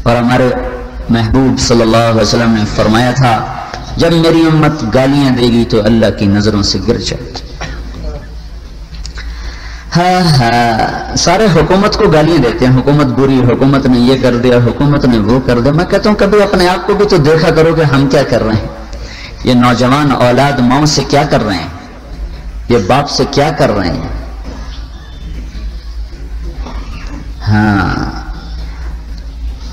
اور ہمارے محبوب صلی اللہ علیہ وسلم نے فرمایا تھا جب میری امت گالیاں دے گی تو اللہ کی نظروں سے گر جائے. ہاں سارے حکومت کو گالیاں دیتے ہیں، حکومت بری، حکومت نے یہ کر دیا، حکومت نے وہ کر دیا. میں کہتا ہوں کبھی اپنے آپ کو بھی تو دیکھا کرو کہ ہم کیا کر رہے ہیں. یہ نوجوان اولاد ماں سے کیا کر رہے ہیں، یہ باپ سے کیا کر رہے ہیں. ہاں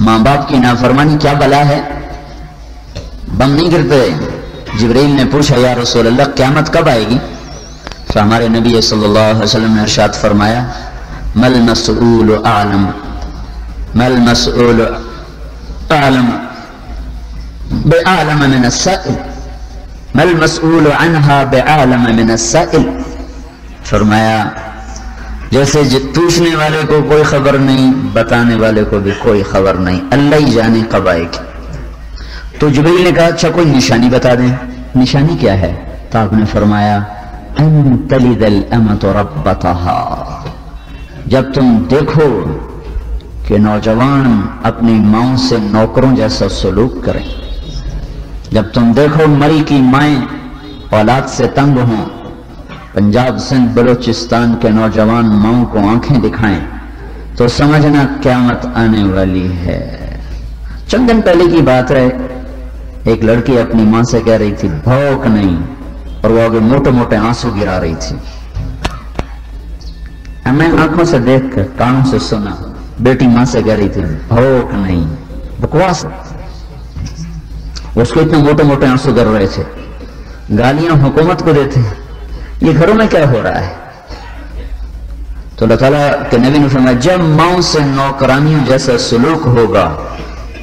ماں باپ کی نافرمانی کیا بلا ہے. بم نہیں گرتے. جبریل نے پوچھا یا رسول اللہ قیامت کب آئے گی؟ تو ہمارے نبی صلی اللہ علیہ وسلم نے ارشاد فرمایا مل مسئول اعلم بعالم من السائل مل مسئول عنها بعالم من السائل. فرمایا جیسے پوچھنے والے کو کوئی خبر نہیں، بتانے والے کو بھی کوئی خبر نہیں، اللہ ہی جانے کب آئے گی. تو جبریل نے کہا اچھا کوئی نشانی بتا دیں. نشانی کیا ہے؟ تو آپ نے فرمایا ان تلد الامۃ ربتها. جب تم دیکھو کہ نوجوان اپنی ماں سے نوکروں جیسا سلوک کریں، جب تم دیکھو مری کی مائیں اولاد سے تنگ ہوں، پنجاب سندھ بلوچستان کے نوجوان ماؤں کو آنکھیں دکھائیں، تو سمجھنا قیامت آنے والی ہے. چند دن پہلے کی بات ہے، ایک لڑکی اپنی ماں سے کہہ رہی تھی بھوک نہیں، اور وہ آگے موٹے موٹے آنسو گرا رہی تھی. میں آنکھوں سے دیکھ کر کانوں سے سنا، بیٹی ماں سے کہہ رہی تھی بھوک نہیں. بکواس. اس کو اتنے موٹے موٹے آنسو گر رہے تھے. گالیاں حکومت کو دیتے. یہ گھروں میں کیا ہو رہا ہے؟ تو اللہ تعالیٰ کے نبی نے فرمایا جب ماؤں سے نوکرانیوں جیسا سلوک ہوگا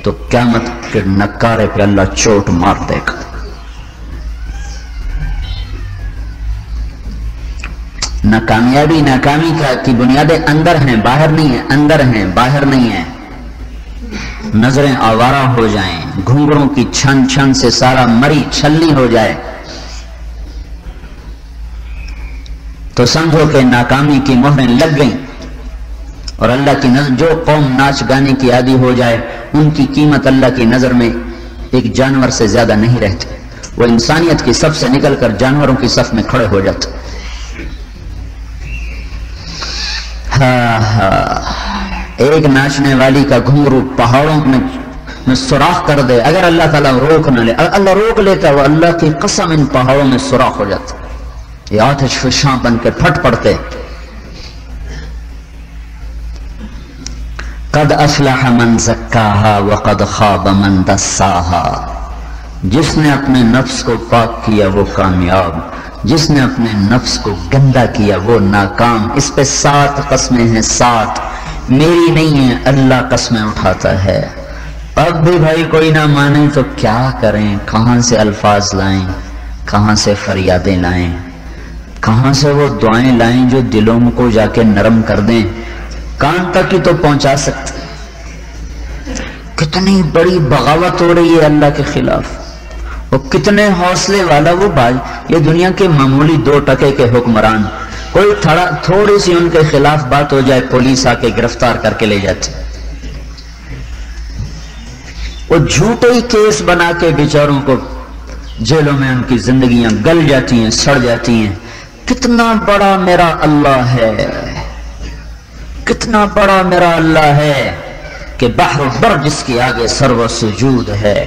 تو قیامت کے نکارے پہ اللہ چوٹ مار دے گا. ناکامیابی ناکامی کی بنیادیں اندر ہیں باہر نہیں ہیں، اندر ہیں باہر نہیں ہیں. نظریں آوارہ ہو جائیں، گھنگروں کی چھن چھن سے سارا مری چھلنی ہو جائے تو سمجھو کہ ناکامی کی مہریں لگ گئیں. اور اللہ کی نظر جو قوم ناچ گانے کی عادی ہو جائے ان کی قیمت اللہ کی نظر میں ایک جانور سے زیادہ نہیں رہتی. وہ انسانیت کی صف سے نکل کر جانوروں کی صف میں کھڑے ہو جاتے. ایک ناچنے والی کا گھنگرو پہاڑوں میں میں سوراخ کر دے، اگر اللہ تعالیٰ روک نہ لے، اللہ روک لیتا وہ اللہ کی قسم ان پہاڑوں میں سوراخ ہو جاتا، یہ آتش فشاں بن کے پھٹ پڑتے۔ قد افلح من زکاہا وقد خاب من دساہا، جس نے اپنے نفس کو پاک کیا وہ کامیاب، جس نے اپنے نفس کو گندا کیا وہ ناکام۔ اس پہ 7 قسمیں ہیں، 7 میری نہیں ہیں، اللہ قسمیں اٹھاتا ہے۔ اب بھی بھائی کوئی نہ مانے تو کیا کریں، کہاں سے الفاظ لائیں، کہاں سے فریادیں لائیں، کہاں سے وہ دعائیں لائیں جو دلوں کو جا کے نرم کر دیں، کان تک ہی تو پہنچا سکتے۔ کتنی بڑی بغاوت ہو رہی ہے اللہ کے خلاف، وہ کتنے حوصلے والا وہ بھائی، یہ دنیا کے معمولی 2 ٹکے کے حکمران، کوئی تھوڑی سی ان کے خلاف بات ہو جائے پولیس آ کے گرفتار کر کے لے جاتی، وہ جھوٹے ہی کیس بنا کے بیچاروں کو جیلوں میں ان کی زندگیاں گل جاتی ہیں، سڑ جاتی ہیں۔ کتنا بڑا میرا اللہ ہے، کتنا بڑا میرا اللہ ہے کہ بحر و بر جس کے آگے سر و سجود ہے،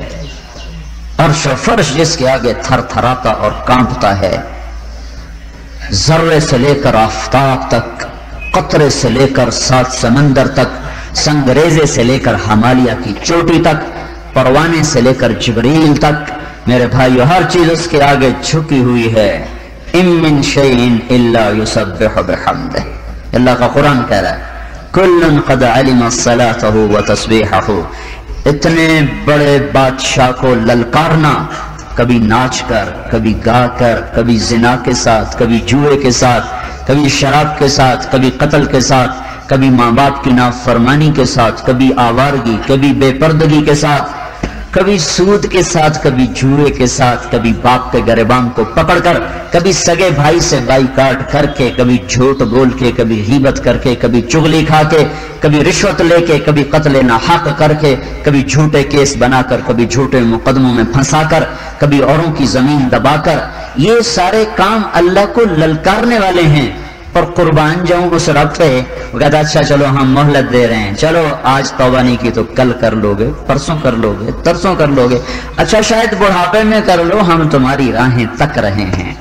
عرش و فرش جس کے آگے تھر تھراتا اور کانپتا ہے، ذرے سے لے کر آفتاب تک، قطرے سے لے کر 7 سمندر تک، سنگریزے سے لے کر ہمالیہ کی چوٹی تک، پروانے سے لے کر جبریل تک، میرے بھائیو ہر چیز اس کے آگے جھکی ہوئی ہے۔ اِن مِّن شَيْءٍ إِلَّا يُسَبِّحُ بِحَمْدِهِ، اللہ کا قرآن کہہ رہا ہے کُلٌّ قَدْ عَلِمَ صَلَاتَهُ وَتَسْبِيحَهُ۔ اتنے بڑے بادشاہ کو للکارنا، کبھی ناچ کر، کبھی گا کر، کبھی زنا کے ساتھ، کبھی جوئے کے ساتھ، کبھی شراب کے ساتھ، کبھی قتل کے ساتھ، کبھی ماں باپ کی نافرمانی کے ساتھ، کبھی آوارگی، کبھی بے پردگی کے ساتھ، کبھی سود کے ساتھ، کبھی جوئے کے ساتھ، کبھی باپ کے گریبان کو پکڑ کر، کبھی سگے بھائی سے بائیکاٹ کر کے، کبھی جھوٹ بول کے، کبھی غیبت کر کے، کبھی چغلی کھا کے، کبھی رشوت لے کے، کبھی قتل ناحق کر کے، کبھی جھوٹے کیس بنا کر، کبھی جھوٹے مقدموں میں پھنسا کر، کبھی اوروں کی زمین دبا کر۔ یہ سارے کام اللہ کو للکارنے والے ہیں۔ پر قربان جاؤں اس رب پہ، وہ کہتا اچھا چلو ہم مہلت دے رہے ہیں، چلو آج توبہ نہیں کی تو کل کر لو گے، پرسوں کر لو گے، ترسوں کر لو گے، اچھا شاید بڑھاپے میں کر لو، ہم تمہاری راہیں تک رہے ہیں۔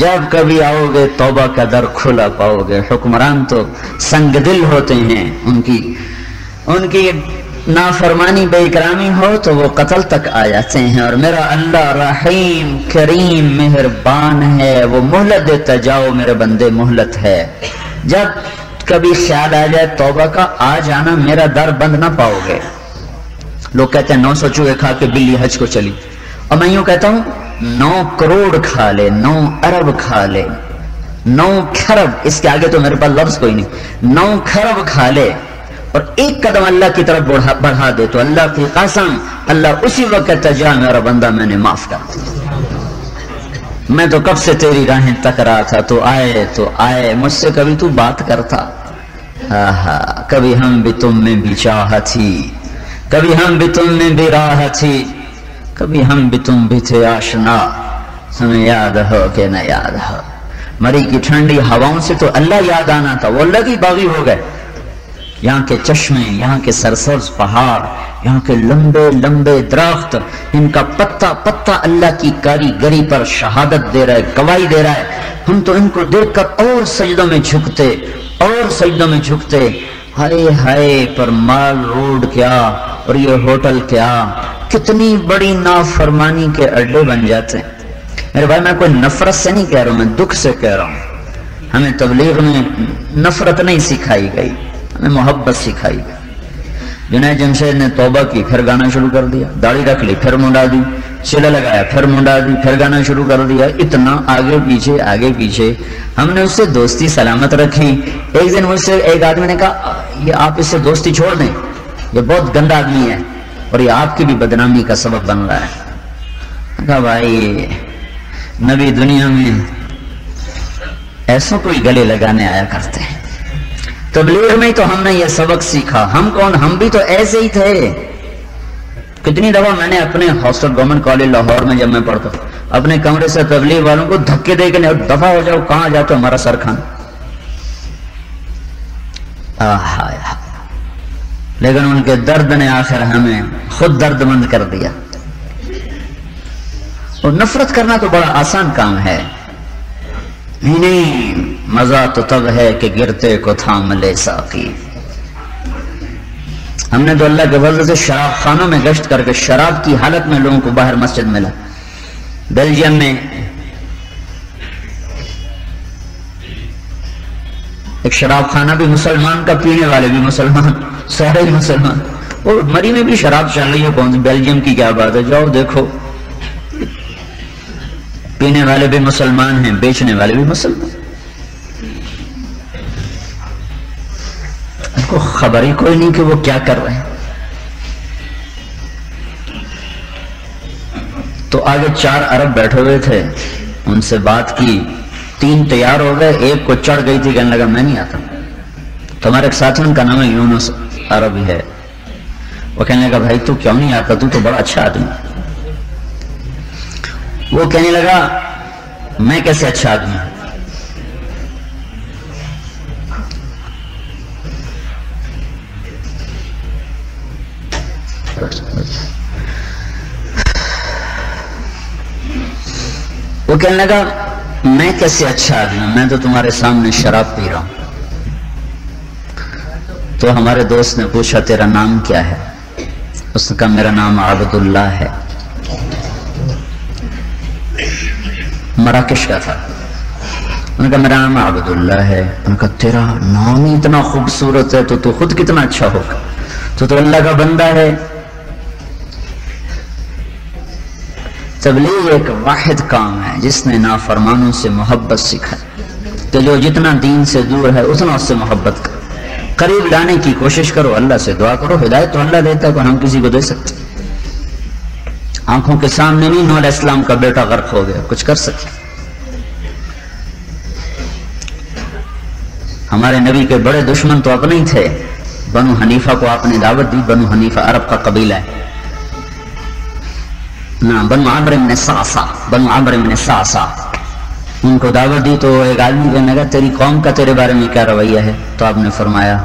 جب کبھی آؤ گے توبہ کا در کھلا پاؤ گے۔ حکمران تو سنگ دل ہوتے ہیں، ان کی نافرمانی بے اکرامی ہو تو وہ قتل تک آ جاتے ہیں، اور میرا اللہ رحیم کریم مہربان ہے، وہ مہلت دیتا، جاؤ میرے بندے مہلت ہے۔ جب کبھی خیال آ جائے توبہ کا، آ جانا، میرا در بند نہ پاؤ گے۔ لوگ کہتے ہیں 900 چوہے کھا کے بلی حج کو چلی، اور میں یوں کہتا ہوں 9 کروڑ کھا لے، 9 ارب کھا لے، 9 کھرب، اس کے آگے تو میرے پاس لفظ کوئی نہیں، 9 کھرب کھا لے اور ایک قدم اللہ کی طرف بڑھا دے تو اللہ کی قسم اللہ اسی وقت کہتا جا میرا بندہ میں نے معاف کر دیا، میں تو کب سے تیری راہیں تک رہا تھا، تو آئے مجھ سے کبھی تو بات کرتا، کبھی ہم بھی تم میں بھی چاہت تھی، کبھی ہم بھی تم میں بھی راہ تھی، کبھی ہم بھی تم بھی تھے آشنا، ہمیں یاد ہو کہ نہ یاد ہو۔ مری کی ٹھنڈی ہواؤں سے تو اللہ یاد آنا تھا، وہ اللہ کی باغی ہو گئے۔ یہاں کے چشمے، یہاں کے سرسبز پہاڑ، یہاں کے لمبے لمبے درخت، ان کا پتا پتا اللہ کی کاریگری پر شہادت دے رہا ہے، گواہی دے رہا ہے۔ ہم تو ان کو دیکھ کر اور سجدوں میں جھکتے، ہائے ہائے، پر مال روڈ کیا اور یہ ہوٹل کیا، کتنی بڑی نافرمانی کے اڈے بن جاتے ہیں۔ میرے بھائی میں کوئی نفرت سے نہیں کہہ رہا ہوں، میں دکھ سے کہہ رہا ہوں۔ ہمیں تبلیغ میں نفرت نہیں سکھائی گئی، ہمیں محبت سکھائی گئی۔ جنید جمشید نے توبہ کی، پھر گانا شروع کر دیا، داڑھی رکھ لی، پھر منڈا دی، چلہ لگایا، پھر منڈا دی، پھر گانا شروع کر دیا، اتنا آگے پیچھے۔ ہم نے اس سے دوستی سلامت رکھی۔ ایک دن مجھ سے ایک آدمی نے کہا یہ آپ اس سے دوستی چھوڑ دیں، یہ بہت گندا آدمی ہے اور یہ آپ کی بھی بدنامی کا سبب بن رہا ہے۔ کہا بھائی نبی دنیا میں ایسوں کوئی گلے لگانے آیا کرتے ہیں، تبلیغ میں تو ہم نے یہ سبق سیکھا۔ ہم کون؟ ہم بھی تو ایسے ہی تھے۔ کتنی دفعہ میں نے اپنے ہاسٹل گورنمنٹ کالج لاہور میں جب میں پڑھتا اپنے کمرے سے تبلیغ والوں کو دھکے دے کے دفعہ ہو جاؤ، کہاں جاتے ہمارا سر کھانا۔ لیکن ان کے درد نے آخر ہمیں خود درد مند کر دیا. اور نفرت کرنا تو بڑا آسان کام ہے. نہیں، مزہ تو تب ہے کہ گرتے کو تھام لے ساقی. ہم نے تو اللہ کے فضل سے شراب خانوں میں گشت کر کے شراب کی حالت میں لوگوں کو باہر مسجد ملا. بیلجیم میں ایک شراب خانہ بھی مسلمان کا، پینے والے بھی مسلمان، سارے مسلمان. اور مری میں بھی شراب چل رہی ہے. کون سی بیلجیم کی کیا بات ہے؟ جاؤ دیکھو، پینے والے بھی مسلمان ہیں، بیچنے والے بھی مسلمان. ان کو خبر ہی کوئی نہیں کہ وہ کیا کر رہے ہیں. تو آگے 4 عرب بیٹھے ہوئے تھے، ان سے بات کی. 3 تیار ہو گئے، ایک کو چڑھ گئی تھی، کہنے لگا میں نہیں آتا. تمہارے ایک ساتھی ان کا نام ہے یونس، عربی ہے. وہ کہنے لگا بھائی تو کیوں نہیں آتا، تو بڑا اچھا آدمی. وہ کہنے لگا میں کیسے اچھا آدمی ہوں؟ وہ کہنے لگا میں کیسے اچھا آدمی ہوں، میں تو تمہارے سامنے شراب پی رہا ہوں. تو ہمارے دوست نے پوچھا تیرا نام کیا ہے؟ اس نے کہا میرا نام عبداللہ ہے. مراکش کا تھا. انہوں نے کہا میرا نام عبداللہ ہے. انہوں نے کہا تیرا نام ہی اتنا خوبصورت ہے تو خود کتنا اچھا ہوگا، تو اللہ کا بندہ ہے. تبلیغ ایک واحد کام ہے جس نے نافرمانوں سے محبت سکھائی کہ جو جتنا دین سے دور ہے اتنا اس سے محبت کرو، قریب لانے کی کوشش کرو، اللہ سے دعا کرو. ہدایت تو اللہ دیتا ہے، کو ہم کسی کو دے سکتے. آنکھوں کے سامنے نہیں، نوح علیہ السلام کا بیٹا غرق ہو گیا، کچھ کر سکتے. ہمارے نبی کے بڑے دشمن تو اپنے ہی تھے. بنو حنیفہ کو آپ نے دعوت دی. بنو حنیفہ عرب کا قبیلہ ہے نا، بنو عمرو بن صعصع، بنو عمرو بن صعصع. ان کو دعوت دی تو ایک آدمی کہنے لگا تیری قوم کا تیرے بارے میں کیا رویہ ہے؟ تو آپ نے فرمایا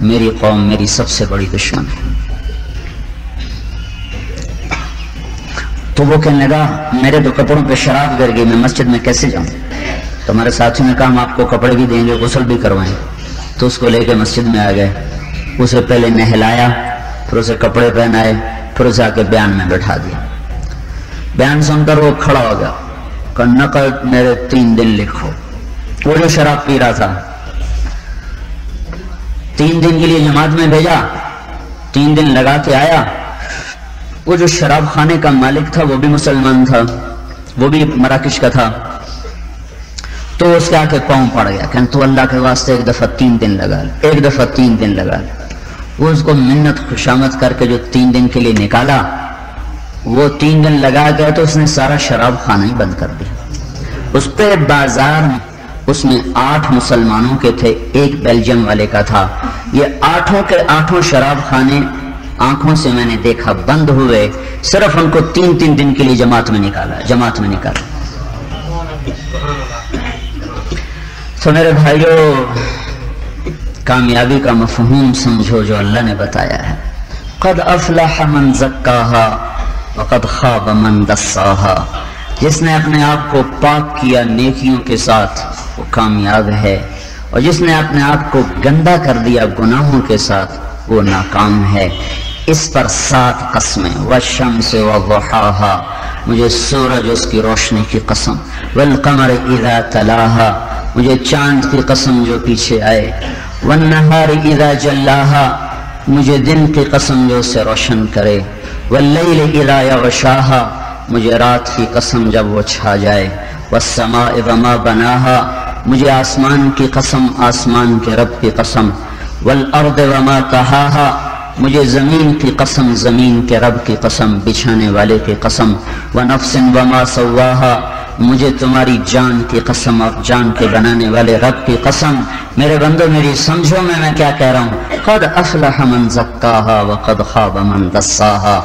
میری قوم میری سب سے بڑی دشمن ہے. تو وہ کہنے لگا میرے تو کپڑوں پہ شراب گر گئی، میں مسجد میں کیسے جاؤں؟ تو ہمارے ساتھی نے کہا ہم آپ کو کپڑے بھی دیں گے، غسل بھی کروائیں. تو اس کو لے کے مسجد میں آ گئے. اسے پہلے نہلایا، پھر اسے کپڑے پہنائے، پھر اسے آ کے بیان میں بٹھا دیا. بیان سن کر وہ کھڑا ہو گیا کہ نقل میرے 3 دن لکھو. وہ جو شراب پی رہا تھا 3 دن کے لیے جماعت میں بھیجا، 3 دن لگا کے آیا. وہ جو شراب خانے کا مالک تھا وہ بھی مسلمان تھا، وہ بھی مراکش کا تھا. تو اس کے آ کے پاؤں پڑ گیا کہ تو اللہ کے واسطے ایک دفعہ 3 دن لگا لے، ایک دفعہ 3 دن لگا لے. وہ اس کو منت خوشامد کر کے جو 3 دن کے لیے نکالا، وہ 3 دن لگا گیا تو اس نے سارا شراب خانہ ہی بند کر دیا. اس پہ بازار میں اس میں 8 مسلمانوں کے تھے، ایک بیلجیم والے کا تھا. یہ 8 کے 8 شراب خانے آنکھوں سے میں نے دیکھا بند ہوئے، صرف ان کو 3 دن کے لیے جماعت میں نکالا. تو میرے بھائیو، کامیابی کا مفہوم سمجھو جو اللہ نے بتایا ہے. قد افلح من زکاہا وقد خاب من دساہا. جس نے اپنے آپ کو پاک کیا نیکیوں کے ساتھ وہ کامیاب ہے، اور جس نے اپنے آپ کو گندا کر دیا گناہوں کے ساتھ وہ ناکام ہے. اس پر 7 قسمیں، والشمس وضحاہا، مجھے سورج اس کی روشنی کی قسم، والقمر اذا تلاہا، مجھے چاند کی قسم جو پیچھے آئے، والنہار اذا جلاہا، مجھے دن کی قسم جو اسے روشن کرے، واللیل اذا یغشاہا، مجھے رات کی قسم جب وہ چھا جائے، والسماء وما بناہا، مجھے آسمان کی قسم، آسمان کے رب کی قسم، والارض وما طحاہا، مجھے زمین کی قسم، زمین کے رب کی قسم، بچھانے والے کی قسم، ونفس وما سواہا، مجھے تمہاری جان کی قسم اور جان کے بنانے والے رب کی قسم. میرے بندو میری سمجھو میں کیا کہہ رہا ہوں. قد افلح من زکاہا وقد خاب من دساہا.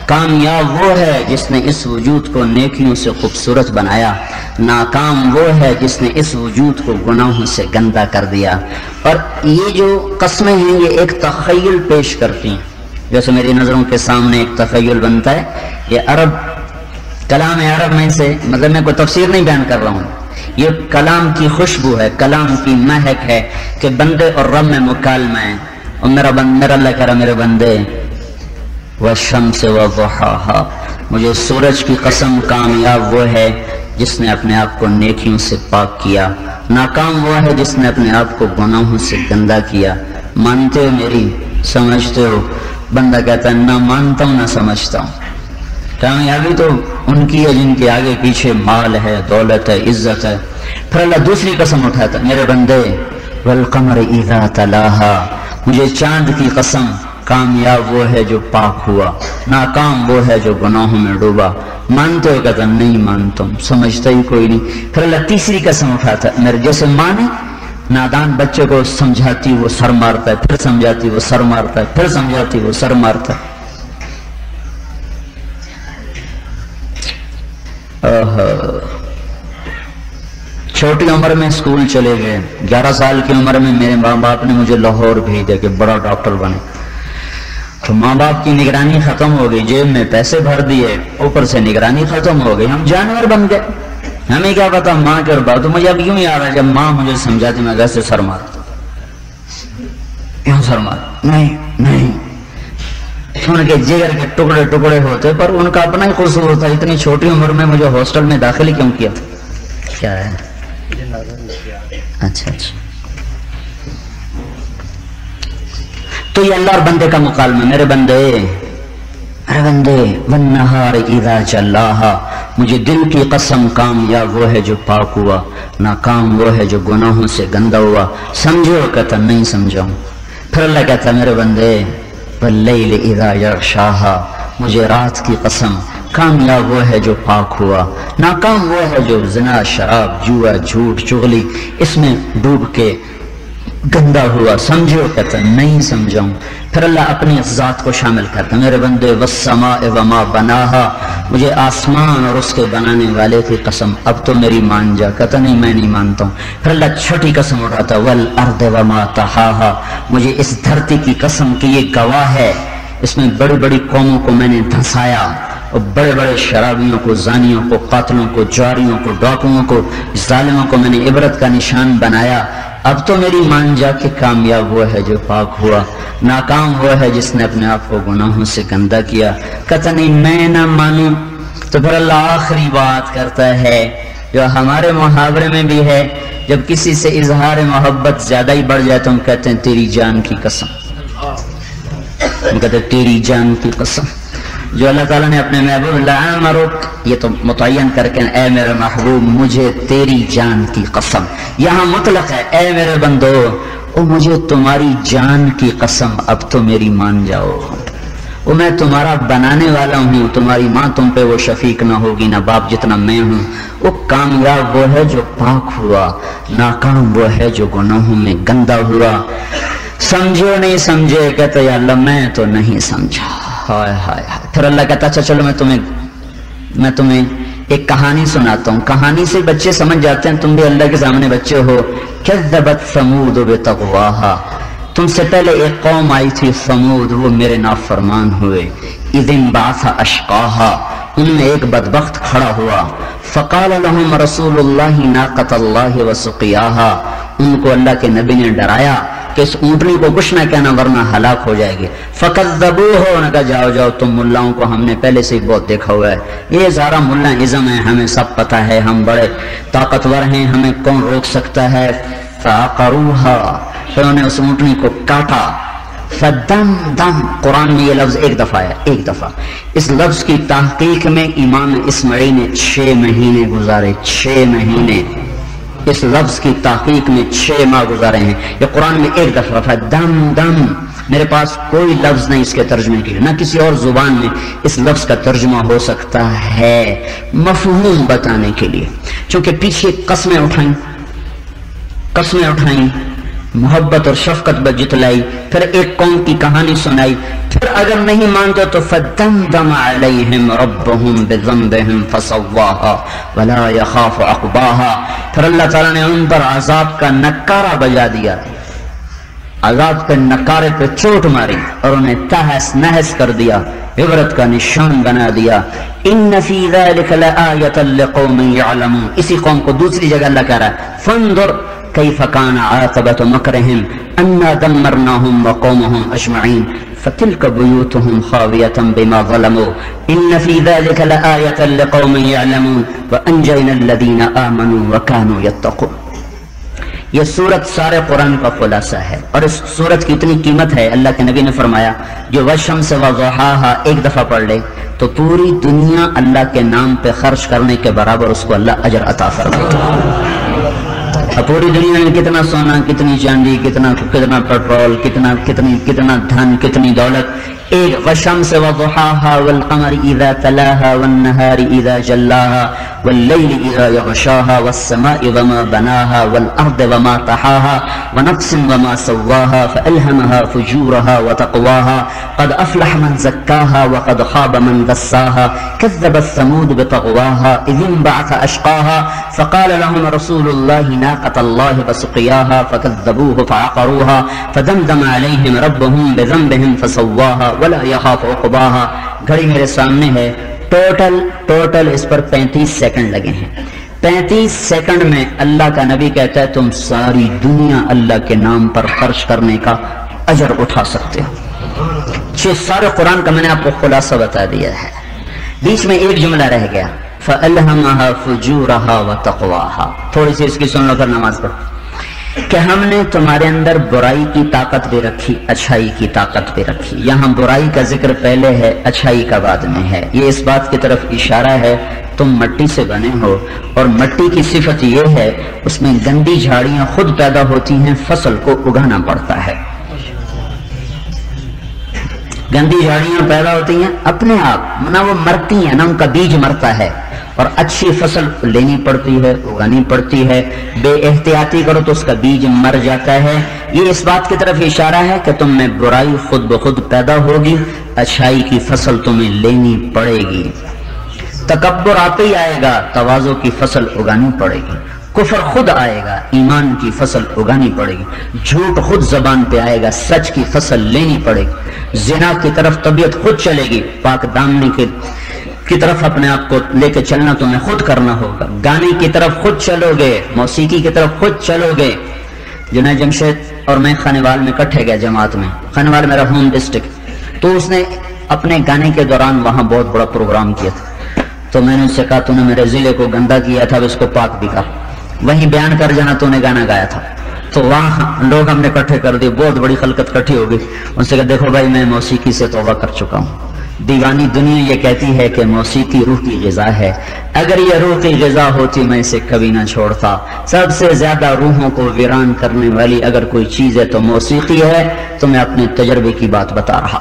کامیاب وہ ہے جس نے اس وجود کو نیکیوں سے خوبصورت بنایا، ناکام وہ ہے جس نے اس وجود کو گناہوں سے گندا کر دیا۔ اور یہ جو قسمیں ہیں یہ ایک تخیل پیش کرتی ہیں، جیسے میری نظروں کے سامنے ایک تخیل بنتا ہے۔ یہ عرب کلام عرب میں سے، مطلب میں کوئی تفسیر نہیں بیان کر رہا ہوں، یہ کلام کی خوشبو ہے، کلام کی مہک ہے کہ بندے اور رب میں مکالمہ ہے۔ اور میرا اللہ کہہ رہا میرے بندے والشمس وضحاها، مجھے سورج کی قسم، کامیاب وہ ہے جس نے اپنے آپ کو نیکیوں سے پاک کیا، ناکام وہ ہے جس نے اپنے آپ کو گناہوں سے گندا کیا۔ مانتے ہو میری؟ سمجھتے ہو؟ بندہ کہتا ہے نہ مانتا ہوں نہ سمجھتا ہوں۔ کامیابی تو ان کی ہے جن کے آگے پیچھے مال ہے، دولت ہے، عزت ہے۔ پھر اللہ دوسری قسم اٹھاتا ہے، میرے بندے والقمر اذا تلاہا، مجھے چاند کی قسم، کامیاب وہ ہے جو پاک ہوا، ناکام وہ ہے جو گناہوں میں ڈوبا۔ مانتے ہو؟ کہتا نہیں مانتا ہوں، سمجھتا ہی کوئی نہیں۔ پھر اللہ تیسری قسم اٹھاتا ہے، میرے جیسے مانے نادان بچے کو سمجھاتی وہ سر مارتا ہے، پھر سمجھاتی وہ سر مارتا ہے، پھر سمجھاتی وہ سر مارتا ہے۔ چھوٹی عمر میں اسکول چلے گئے، 11 سال کی عمر میں میرے ماں باپ نے مجھے لاہور بھیج دیا کہ بڑا ڈاکٹر بنے۔ تو ماں باپ کی نگرانی ختم ہو گئی، جیب میں پیسے بھر دیے، اوپر سے نگرانی ختم ہو گئی، ہم جانور بن گئے۔ ہمیں کیا پتا ماں کے اور بات۔ تو مجھے اب یوں یاد ہے جب ماں مجھے سمجھاتی میں ویسے سر مارتا، یوں سر مار، نہیں نہیں، ان کے جگر کے ٹکڑے ٹکڑے ہوتے، پر ان کا اپنا ہی قصور تھا، اتنی چھوٹی عمر میں مجھے ہاسٹل میں داخل کیوں کیا؟ کیا ہے؟ اچھا اچھا۔ تو یہ اللہ اور بندے کا مکالمہ، میرے بندے والنہار اذا جلاہا، مجھے دل کی قسم، کامیاب وہ ہے جو پاک ہوا، ناکام وہ ہے جو گناہوں سے گندا ہوا۔ سمجھو؟ کہتا نہیں سمجھاؤں۔ پھر اللہ کہتا میرے بندے واللیل اذا یغشاہا، مجھے رات کی قسم، کامیاب وہ ہے جو پاک ہوا، ناکام وہ ہے جو زنا، شراب، جوا، جھوٹ، چغلی اس میں ڈوب کے گندا ہوا۔ سمجھو؟ کہتا نہیں سمجھاؤں۔ پھر اللہ اپنی ذات کو شامل کرتا میرے بندے والسماء وما بناہا، مجھے آسمان اور اس کے بنانے والے کی قسم، اب تو میری مان جا۔ کہتا نہیں میں نہیں مانتا ہوں۔ پھر اللہ چھٹی قسم اٹھاتا والارض وما طحاہا، مجھے اس دھرتی کی قسم کہ یہ گواہ ہے، اس میں بڑی بڑی قوموں کو میں نے دھنسایا، اور بڑے بڑے شرابیوں کو، زانیوں کو، قاتلوں کو، جواریوں کو، ڈاکوؤں کو، ظالموں کو میں نے عبرت کا نشان بنایا۔ اب تو میری مان جا کہ کامیاب وہ ہے جو پاک ہوا، ناکام وہ ہے جس نے اپنے آپ کو گناہوں سے گندا کیا۔ کہتا نہیں میں نہ مانوں۔ تو پھر اللہ آخری بات کرتا ہے جو ہمارے محاورے میں بھی ہے، جب کسی سے اظہار محبت زیادہ ہی بڑھ جائے تو ہم کہتے ہیں تیری جان کی قسم، ہم کہتے ہیں تیری جان کی قسم۔ جو اللہ تعالیٰ نے اپنے محبوب لعمرک، یہ تو متعین کر کے اے میرے محبوب مجھے تیری جان کی قسم، یہاں مطلق ہے اے میرے بندو او مجھے تمہاری جان کی قسم، اب تو میری مان جاؤ، او میں تمہارا بنانے والا ہوں، تمہاری ماں تم پہ وہ شفیق نہ ہوگی نہ باپ جتنا میں ہوں۔ وہ کامیاب وہ ہے جو پاک ہوا، ناکام وہ ہے جو گناہوں میں گندا ہوا۔ سمجھو نہیں سمجھے؟ کہتے یا اللہ میں تو نہیں سمجھا۔ ہائے ہائے ہائے۔ پھر اللہ کہتا اچھا چلو میں تمہیں ایک کہانی سناتا ہوں، کہانی سے بچے سمجھ جاتے ہیں، تم بھی اللہ کے سامنے بچے ہو۔ کذبت ثمود بطغواہا، تم سے پہلے ایک قوم آئی تھی ثمود، وہ میرے نافرمان ہوئے۔ اذ انبعث اشقاہا، ان میں ایک بدبخت کھڑا ہوا۔ فقال لهم رسول اللہ ناقۃ اللہ وسقیاہا، ان کو اللہ کے نبی نے ڈرایا کہ اس اونٹنی کو کچھ نہ کہنا ورنہ ہلاک ہو جائے گی۔ فکذبوہ، انہوں نے کہا جاؤ جاؤ تم ملاؤں کو ہم نے پہلے سے ہی بہت دیکھا ہوا ہے، یہ سارا ملا ازم ہے، ہمیں سب پتہ ہے، ہم بڑے طاقتور ہیں، ہمیں کون روک سکتا ہے۔ فعقروہا، پھر انہوں نے اس اونٹنی کو کاٹا۔ فدم دم، قرآن میں یہ لفظ ایک دفعہ ہے، ایک دفعہ۔ اس لفظ کی تحقیق میں امام اسماعیل نے 6 مہینے گزارے، 6 مہینے اس لفظ کی تحقیق میں 6 ماہ گزارے ہیں۔ یہ قرآن میں ایک دفعہ فدم دم، میرے پاس کوئی لفظ نہیں اس کے ترجمے کے لیے، نہ کسی اور زبان میں اس لفظ کا ترجمہ ہو سکتا ہے مفہوم بتانے کے لیے، چونکہ پیچھے قسمیں اٹھائیں، محبت اور شفقت جتلائی، پھر ایک قوم کی کہانی سنائی، پھر اگر نہیں مانتے تو فدمدم علیہم ربہم بذنبہم فسواہا ولا یخاف عقباہا، پھر اللہ تعالیٰ نے ان پر عذاب کا نکارہ بجا دیا، عذاب کے نکارے پہ چوٹ ماری اور انہیں تہس نہس کر دیا، عبرت کا نشان بنا دیا۔ ان فی ذلک لآیۃ لقوم یعلمون، اسی قوم کو دوسری جگہ اللہ کہہ رہا ہے فانظر کیف کان عاقبۃ مکرہم انا دمرناہم وقومہم اجمعین فتلک بیوتہم خاویۃ بما ظلموا ان فی ذلک لآیۃ لقوم یعلمون وانجینا الذین آمنوا وکانوا یتقون۔ یہ سورت سارے قرآن کا خلاصہ ہے، اور اس سورت کی اتنی قیمت ہے، اللہ کے نبی نے فرمایا جو والشمس وضحاہا ایک دفعہ پڑھ لے تو پوری دنیا اللہ کے نام پہ خرچ کرنے کے برابر اس کو اللہ اجر عطا فرمائے گا۔ پوری دنیا میں کتنا سونا، کتنی چاندی، کتنا پیٹرول، کتنا دھن، کتنی دولت، ایک والشمس وضحاها والقمر اذا تلاها والنهار اذا جلاها والليل اذا يغشاها والسماء وما بناها والارض وما طحاها ونفس وما سواها فالهمها فجورها وتقواها قد افلح من زكاها وقد خاب من دساها كذب الثمود بطغواها اذ انبعث اشقاها فقال لهم رسول الله ناقة الله وسقياها فكذبوه فعقروها فدمدم عليهم ربهم بذنبهم فسواها ولا يخاف عقباها۔ گھڑی میرے سامنے ہے، ٹوٹل اس پر 35 سیکنڈ لگے ہیں۔ 35 سیکنڈ میں اللہ کا نبی کہتا ہے تم ساری دنیا اللہ کے نام پر خرچ کرنے کا اجر اٹھا سکتے ہو۔ سارے قرآن کا میں نے آپ کو خلاصہ بتا دیا ہے، بیچ میں ایک جملہ رہ گیا فَأَلْهَمَهَا فُجُورَهَا وَتَقْوَاهَا، تھوڑی سی اس کی سن لو کر نماز پڑھ کہ ہم نے تمہارے اندر برائی کی طاقت بھی رکھی، اچھائی کی طاقت بھی رکھی۔ یہاں برائی کا ذکر پہلے ہے، اچھائی کا بعد میں ہے۔ یہ اس بات کی طرف اشارہ ہے تم مٹی سے بنے ہو، اور مٹی کی صفت یہ ہے اس میں گندی جھاڑیاں خود پیدا ہوتی ہیں، فصل کو اگانا پڑتا ہے۔ گندی جھاڑیاں پیدا ہوتی ہیں اپنے آپ، نہ وہ مرتی ہیں نہ ان کا بیج مرتا ہے، اور اچھی فصل لینی پڑتی ہے، اگانی پڑتی ہے۔ بے احتیاطی کرو تو اس کا بیج مر جاتا ہے۔ یہ اس بات کی طرف اشارہ ہے کہ تم میں برائی خود بخود پیدا ہوگی، اچھائی کی فصل تمہیں لینی پڑے گی۔ تکبر آتے ہی آئے گا، تواضع کی فصل اگانی پڑے گی۔ کفر خود آئے گا، ایمان کی فصل اگانی پڑے گی۔ جھوٹ خود زبان پہ آئے گا، سچ کی فصل لینی پڑے گی۔ زنا کی طرف طبیعت خود چلے گی، پاک دامنی کی طرف اپنے آپ کو لے کے چلنا تمہیں خود کرنا ہوگا۔ گانے کی طرف خود چلو گے، موسیقی کی طرف خود چلو گے۔ جنید جمشید اور میں خانوال میں کٹھے گئے جماعت میں، خانوال میرا ہوم ڈسٹرکٹ، تو اس نے اپنے گانے کے دوران وہاں بہت بڑا پروگرام کیا تھا، تو میں نے اس سے کہا تو نے میرے ضلع کو گندا کیا تھا، اس کو پاک بھی کہا، وہیں بیان کر جانا، تو نے گانا گایا تھا۔ تو وہاں لوگ ہم نے کٹھے کر دیے، بہت بڑی خلقت کٹھی ہو گئی۔ ان سے کہا دیکھو بھائی میں موسیقی سے توبہ کر چکا ہوں، دیوانی دنیا یہ کہتی ہے کہ موسیقی روح کی غذا ہے، اگر یہ روح کی غذا ہوتی میں اسے کبھی نہ چھوڑتا۔ سب سے زیادہ روحوں کو ویران کرنے والی اگر کوئی چیز ہے تو موسیقی ہے، تو میں اپنے تجربے کی بات بتا رہا۔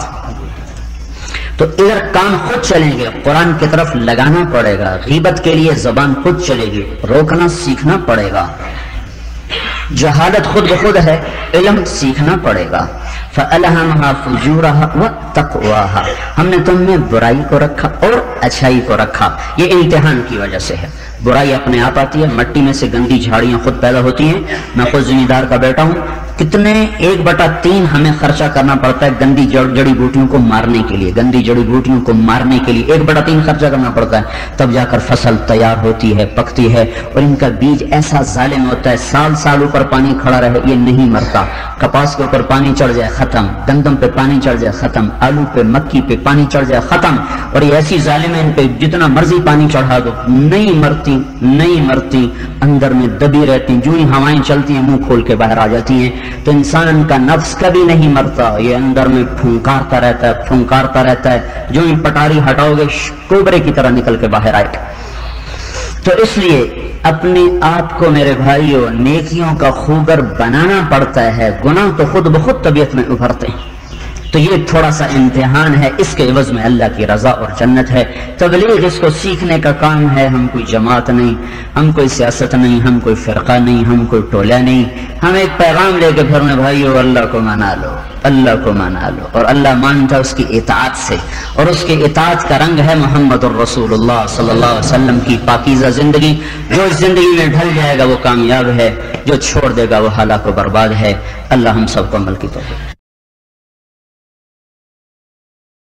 تو ادھر کان خود چلیں گے، قرآن کی طرف لگانا پڑے گا، غیبت کے لیے زبان خود چلے گی، روکنا سیکھنا پڑے گا، جہالت خود بخود ہے، علم سیکھنا پڑے گا۔ فَأَلْهَمَهَا فُجُورَهَا وَتَقْوَاهَا، ہم نے تم میں برائی کو رکھا اور اچھائی کو رکھا۔ یہ امتحان کی وجہ سے ہے، برائی اپنے آپ آتی ہے، مٹی میں سے گندی جھاڑیاں خود پیدا ہوتی ہیں۔ میں خود زمیندار کا بیٹا ہوں، کتنے 1/3 ہمیں خرچہ کرنا پڑتا ہے گندی جڑی بوٹیوں کو مارنے کے لیے، گندی جڑی بوٹیوں کو مارنے کے لیے 1/3 خرچہ کرنا پڑتا ہے، تب جا کر فصل تیار ہوتی ہے، پکتی ہے، اور ان کا بیج ایسا ظالم ہوتا ہے، سال اوپر پانی کھڑا رہے یہ نہیں مرتا۔ کپاس کے اوپر پانی چڑھ جائے ختم، گندم پہ پانی چڑھ جائے ختم، آلو پہ مکی پہ پانی چڑھ جائے ختم، اور یہ ایسی ظالم ہے ان پہ جتنا مرضی پانی چڑھا دو نہیں مرتی، اندر میں دبی رہتی، جو ہی ہوائیں چلتی ہیں منہ کھول کے باہر آ جاتی ہیں۔ تو انسان کا نفس کبھی نہیں مرتا، یہ اندر میں پھنکارتا رہتا ہے، جو ہی پٹاری ہٹاؤ گے کوبرے کی طرح نکل کے باہر آئے۔ تو اس لیے اپنے آپ کو میرے بھائیوں نیکیوں کا خوگر بنانا پڑتا ہے، گناہ تو خود بخود طبیعت میں ابھرتے ہیں۔ تو یہ تھوڑا سا امتحان ہے، اس کے عوض میں اللہ کی رضا اور جنت ہے۔ تبلیغ اس کو سیکھنے کا کام ہے، ہم کوئی جماعت نہیں، ہم کوئی سیاست نہیں، ہم کوئی فرقہ نہیں، ہم کوئی ٹولہ نہیں، ہم ایک پیغام لے کے پھرنے بھائیو اللہ کو منا لو، اللہ کو منا لو، اور اللہ مانتا اس کی اطاعت سے، اور اس کی اطاعت کا رنگ ہے محمد الرسول اللہ صلی اللہ علیہ وسلم کی پاکیزہ زندگی۔ جو اس زندگی میں ڈھل جائے گا وہ کامیاب ہے، جو چھوڑ دے گا وہ ہلاک و برباد ہے۔ اللہ ہم سب کو عمل کی توفیق۔